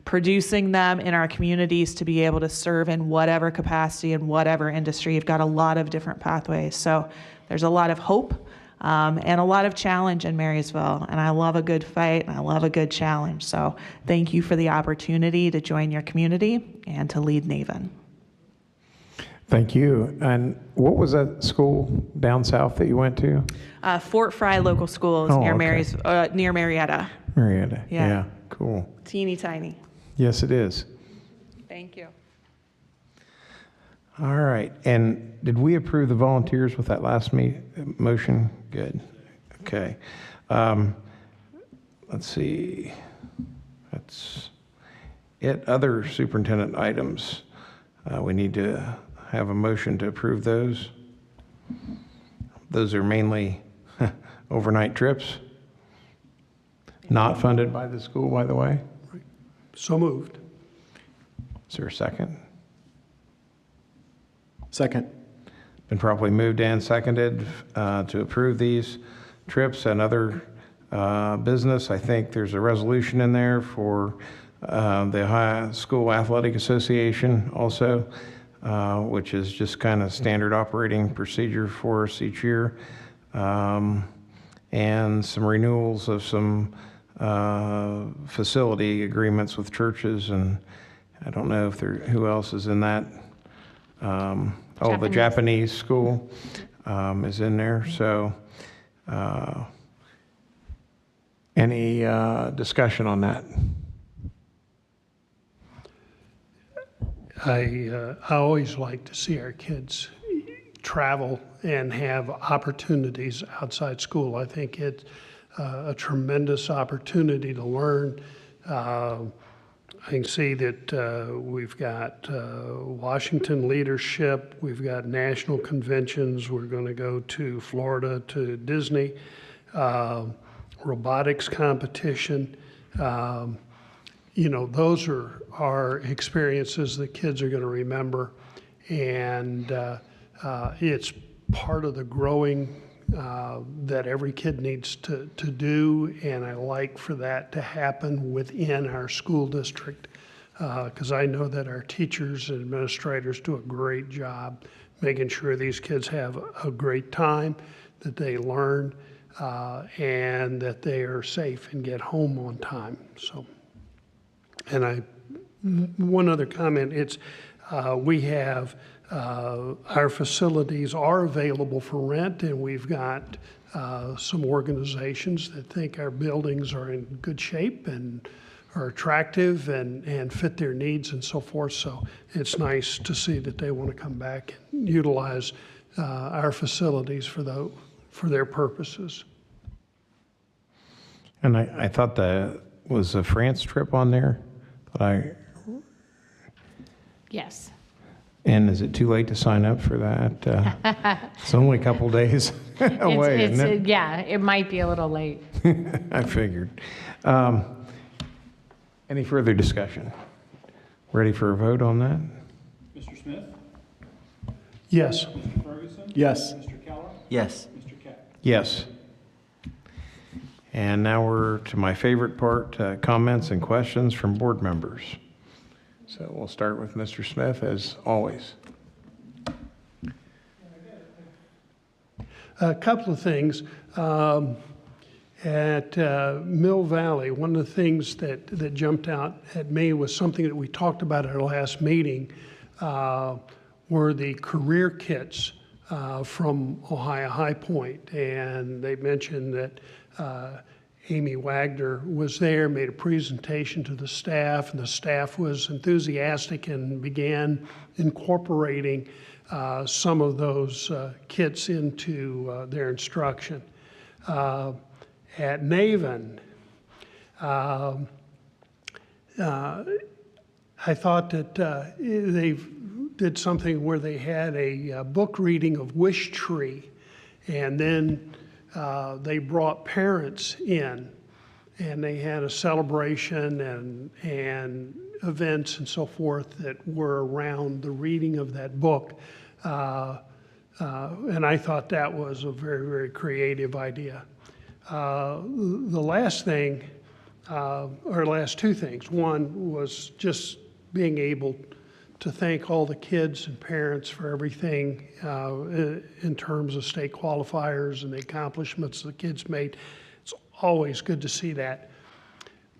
producing them in our communities to be able to serve in whatever capacity in whatever industry. You've got a lot of different pathways. So there's a lot of hope and a lot of challenge in Marysville. And I love a good fight and I love a good challenge. So thank you for the opportunity to join your community and to lead NAVEN. Thank you. And what was that school down south that you went to? Fort Fry Local Schools near near Marietta. Marietta. Yeah. Yeah. Cool. Teeny tiny. Yes, it is. Thank you. All right. And did we approve the volunteers with that last motion? Good. Okay. Let's see. That's it. Other superintendent items. We need to have a motion to approve those. Those are mainly overnight trips. Not funded by the school, by the way. So moved. Is there a second? Second. Been properly moved and seconded to approve these trips and other business. I think there's a resolution in there for the High School Athletic Association also, which is just kind of standard operating procedure for us each year. And some renewals of some facility agreements with churches, and I don't know if who else is in that. The Japanese school is in there. So any discussion on that? I always like to see our kids travel and have opportunities outside school. I think it's a tremendous opportunity to learn. I can see that we've got Washington leadership, we've got national conventions, we're going to go to Florida to Disney, robotics competition. Those are experiences that kids are going to remember, and it's part of the growing that every kid needs to do, and I like for that to happen within our school district, because I know that our teachers and administrators do a great job making sure these kids have a great time, that they learn, and that they are safe and get home on time. So, and one other comment, we have our facilities are available for rent, and we've got some organizations that think our buildings are in good shape and are attractive and fit their needs and so forth. So it's nice to see that they want to come back and utilize our facilities for their purposes. And I thought that was a France trip on there, but Yes. And is it too late to sign up for that? It's only a couple days away, isn't it? Yeah, it might be a little late. I figured. Any further discussion? Ready for a vote on that? Mr. Smith? Yes. Mr. Ferguson? Yes. Mr. Keller? Yes. Mr. Keck? Yes. And now we're to my favorite part, comments and questions from board members. So we'll start with Mr. Smith, as always. A couple of things. At Mill Valley, one of the things that jumped out at me was something that we talked about at our last meeting, were the career kits from Ohio High Point. And they mentioned that Amy Wagner was there, made a presentation to the staff, and the staff was enthusiastic and began incorporating some of those kits into their instruction. At NAVEN, I thought that they did something where they had a book reading of Wish Tree, and then they brought parents in, and they had a celebration and events and so forth that were around the reading of that book. And I thought that was a very, very creative idea. The last thing, or last two things. One was just being able to thank all the kids and parents for everything in terms of state qualifiers and the accomplishments the kids made. It's always good to see that.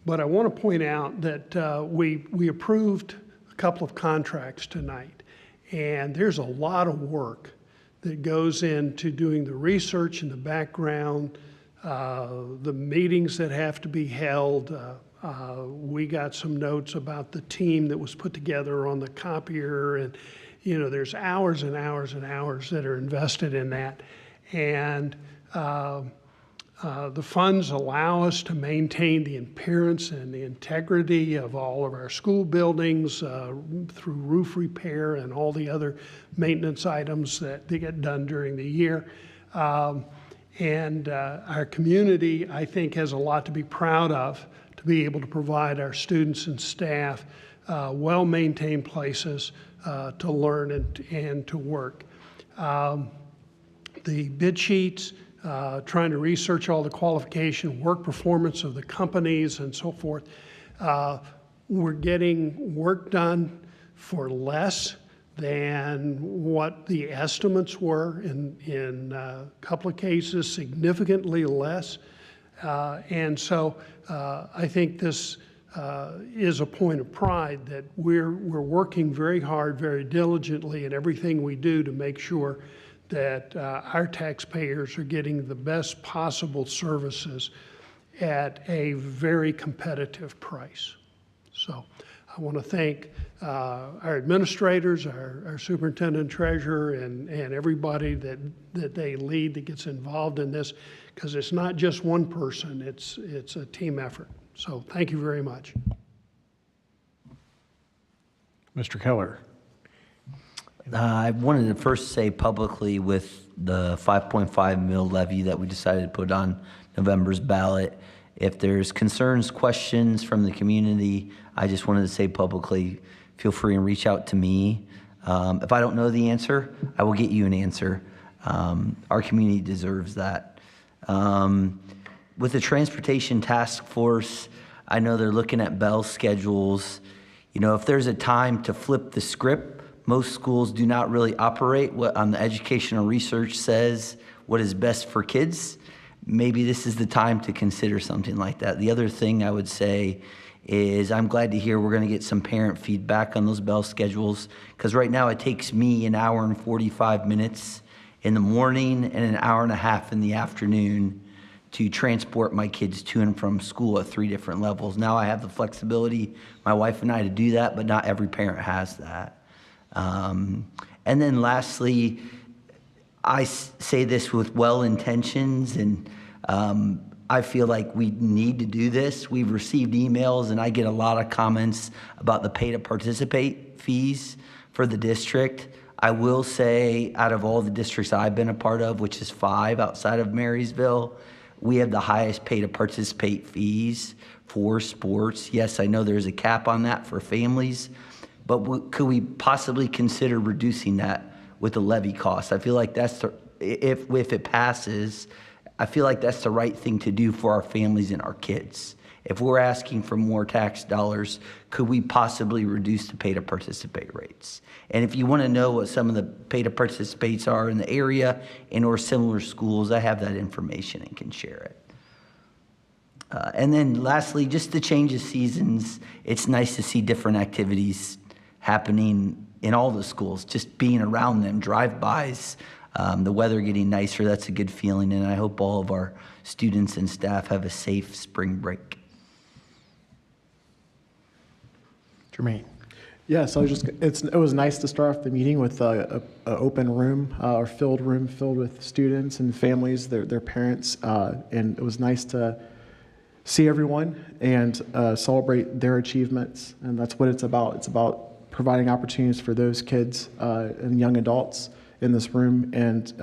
But I want to point out that we approved a couple of contracts tonight, and there's a lot of work that goes into doing the research in the background, the meetings that have to be held. We got some notes about the team that was put together on the copier, and there's hours and hours and hours that are invested in that. And the funds allow us to maintain the appearance and the integrity of all of our school buildings through roof repair and all the other maintenance items that they get done during the year. And our community, I think, has a lot to be proud of to be able to provide our students and staff well-maintained places to learn and to work. The bid sheets, trying to research all the qualification, work performance of the companies and so forth. We're getting work done for less than what the estimates were, in a couple of cases significantly less. And so I think this is a point of pride that we're working very hard, very diligently in everything we do to make sure that our taxpayers are getting the best possible services at a very competitive price. So I want to thank our administrators, our superintendent treasurer, and everybody that they lead that gets involved in this, because it's not just one person, it's a team effort. So thank you very much. Mr. Keller. I wanted to first say publicly, with the 5.5 mil levy that we decided to put on November's ballot, if there's concerns, questions from the community, I just wanted to say publicly, feel free and reach out to me. If I don't know the answer, I will get you an answer. Our community deserves that. With the Transportation Task Force, I know they're looking at bell schedules. If there's a time to flip the script, most schools do not really operate what on the educational research says what is best for kids. Maybe this is the time to consider something like that. The other thing I would say is I'm glad to hear we're going to get some parent feedback on those bell schedules, because right now it takes me an hour and 45 minutes in the morning and an hour and a half in the afternoon to transport my kids to and from school at 3 different levels. Now I have the flexibility, my wife and I, to do that, but not every parent has that. And then lastly, I say this with well intentions, and I feel like we need to do this. We've received emails, and I get a lot of comments about the pay to participate fees for the district. I will say, out of all the districts I've been a part of, which is 5 outside of Marysville, we have the highest pay to participate fees for sports. Yes, I know there's a cap on that for families, but could we possibly consider reducing that with the levy cost? I feel like that's if it passes, I feel like that's the right thing to do for our families and our kids. If we're asking for more tax dollars, could we possibly reduce the pay to participate rates? And if you want to know what some of the pay to participates are in the area and or similar schools, I have that information and can share it. And then lastly, just the change of seasons. It's nice to see different activities happening in all the schools, just being around them, drive-bys, the weather getting nicer, that's a good feeling, and I hope all of our students and staff have a safe spring break. Jermaine. Yeah, so it was nice to start off the meeting with an open room, or filled room filled with students and families, their parents, and it was nice to see everyone and celebrate their achievements. And that's what it's about. It's about providing opportunities for those kids and young adults in this room, and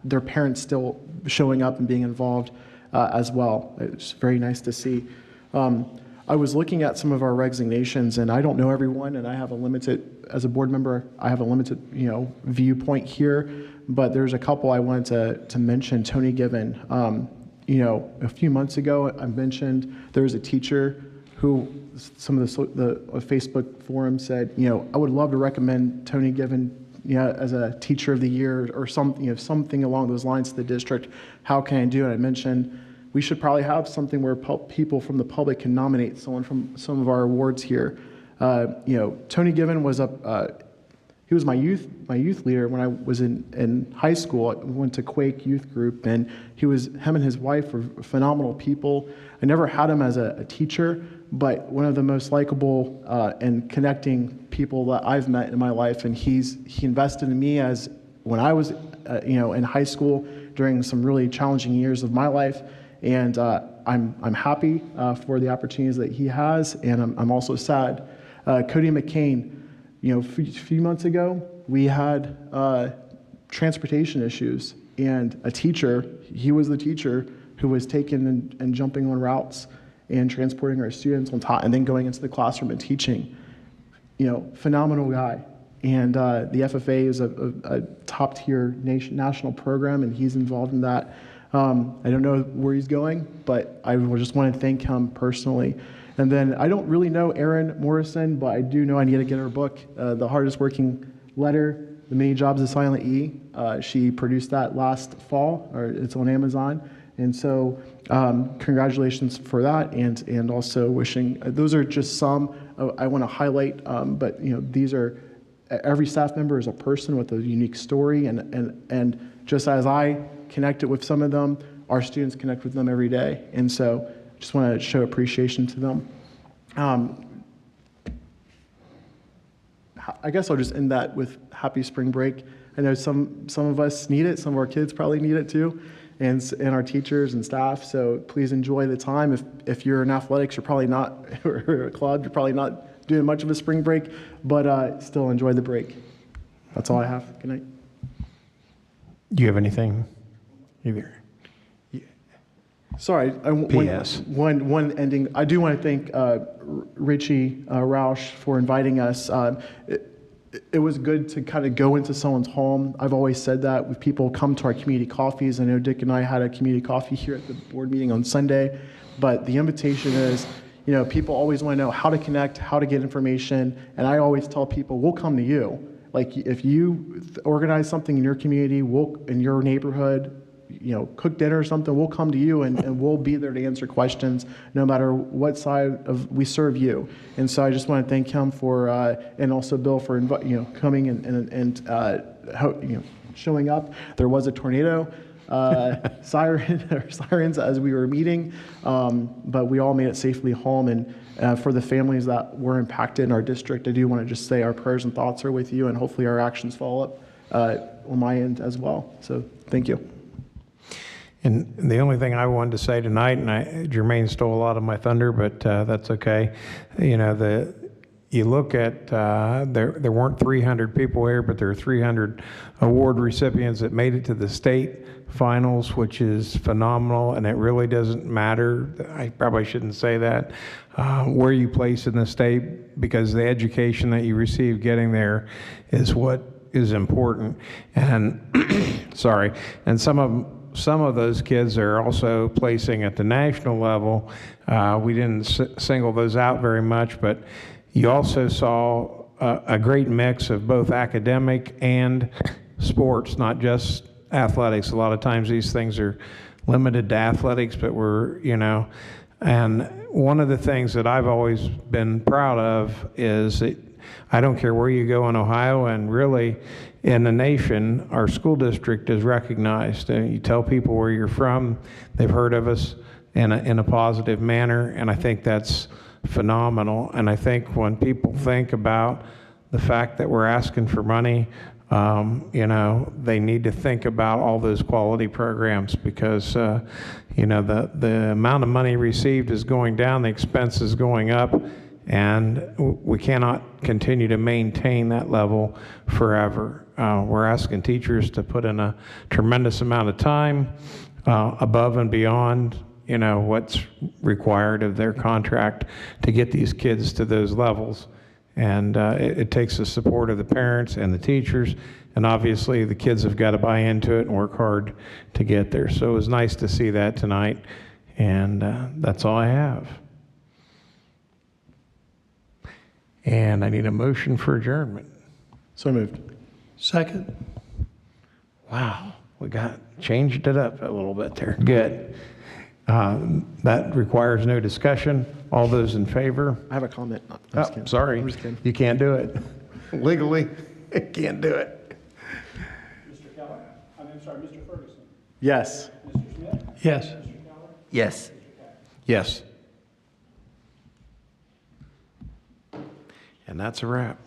their parents still showing up and being involved as well. It's very nice to see. I was looking at some of our resignations, and I don't know everyone, and I have a limited, as a board member, I have a limited, viewpoint here, but there's a couple I wanted to mention. Tony Given, a few months ago, I mentioned there was a teacher who some of the Facebook forum said, I would love to recommend Tony Given, as a teacher of the year or something along those lines to the district. How can I do it? I mentioned we should probably have something where people from the public can nominate someone from some of our awards here. Tony Given was he was my youth leader when I was in high school. I went to Quake Youth Group, and him and his wife were phenomenal people. I never had him as a teacher, but one of the most likable and connecting people that I've met in my life. And he invested in me as when I was in high school during some really challenging years of my life. And I'm happy for the opportunities that he has, and I'm also sad. Cody McCain, a few months ago, we had transportation issues, and a teacher, he was the teacher who was taking and jumping on routes and transporting our students on top, and then going into the classroom and teaching. Phenomenal guy. And the FFA is a top-tier national program, and he's involved in that. I don't know where he's going, but I just want to thank him personally. And then I don't really know Erin Morrison, but I do know I need to get her book, The Hardest Working Letter, The Many Jobs of Silent E. She produced that last fall, or it's on Amazon. And so congratulations for that, and also wishing, those are just some I want to highlight, but these are, every staff member is a person with a unique story, and just as I connected with some of them, our students connect with them every day. And so just want to show appreciation to them. I guess I'll just end that with happy spring break. I know some of us need it, some of our kids probably need it too, and our teachers and staff, so please enjoy the time. If you're in athletics, you're probably not, or a club, you're probably not doing much of a spring break, but still enjoy the break. That's all I have. Good night. Do you have anything either? Sorry, P.S. One ending. I do want to thank Richie Roush for inviting us. It was good to kind of go into someone's home. I've always said that when people come to our community coffees. I know Dick and I had a community coffee here at the board meeting on Sunday, but the invitation is, people always want to know how to connect, how to get information, and I always tell people, we'll come to you. Like if you organize something in your community, in your neighborhood, cook dinner or something, we'll come to you and we'll be there to answer questions no matter what side we serve you. And so I just want to thank him for, and also Bill for coming and showing up. There was a tornado sirens as we were meeting, but we all made it safely home. And for the families that were impacted in our district, I do want to just say our prayers and thoughts are with you, and hopefully our actions follow up on my end as well. So thank you. And the only thing I wanted to say tonight, and Jermaine stole a lot of my thunder, but that's okay. You look at, there weren't 300 people here, but there are 300 award recipients that made it to the state finals, which is phenomenal, and it really doesn't matter. I probably shouldn't say that, where you place in the state, because the education that you receive getting there is what is important. And sorry, and some of those kids are also placing at the national level. We didn't single those out very much, but you also saw a great mix of both academic and sports, not just athletics. A lot of times these things are limited to athletics, but and one of the things that I've always been proud of is that I don't care where you go in Ohio, and really in the nation, our school district is recognized. You tell people where you're from, they've heard of us in a positive manner, and I think that's phenomenal. And I think when people think about the fact that we're asking for money You know, they need to think about all those quality programs because, you know, the amount of money received is going down, the expense is going up, and we cannot continue to maintain that level forever. We're asking teachers to put in a tremendous amount of time above and beyond, you know, what's required of their contract to get these kids to those levels. And it takes the support of the parents and the teachers, and obviously the kids have got to buy into it and work hard to get there. So it was nice to see that tonight, and that's all I have. And I need a motion for adjournment. So moved. Second. Wow, we changed it up a little bit there. Good. That requires no discussion. All those in favor? I have a comment. Oh, sorry. I'm just kidding. You can't do it. Legally, you can't do it. Mr. Keller? I'm sorry, Mr. Ferguson? Yes. Mr. Smith? Yes. Mr. Keller? Yes. Yes. And that's a wrap.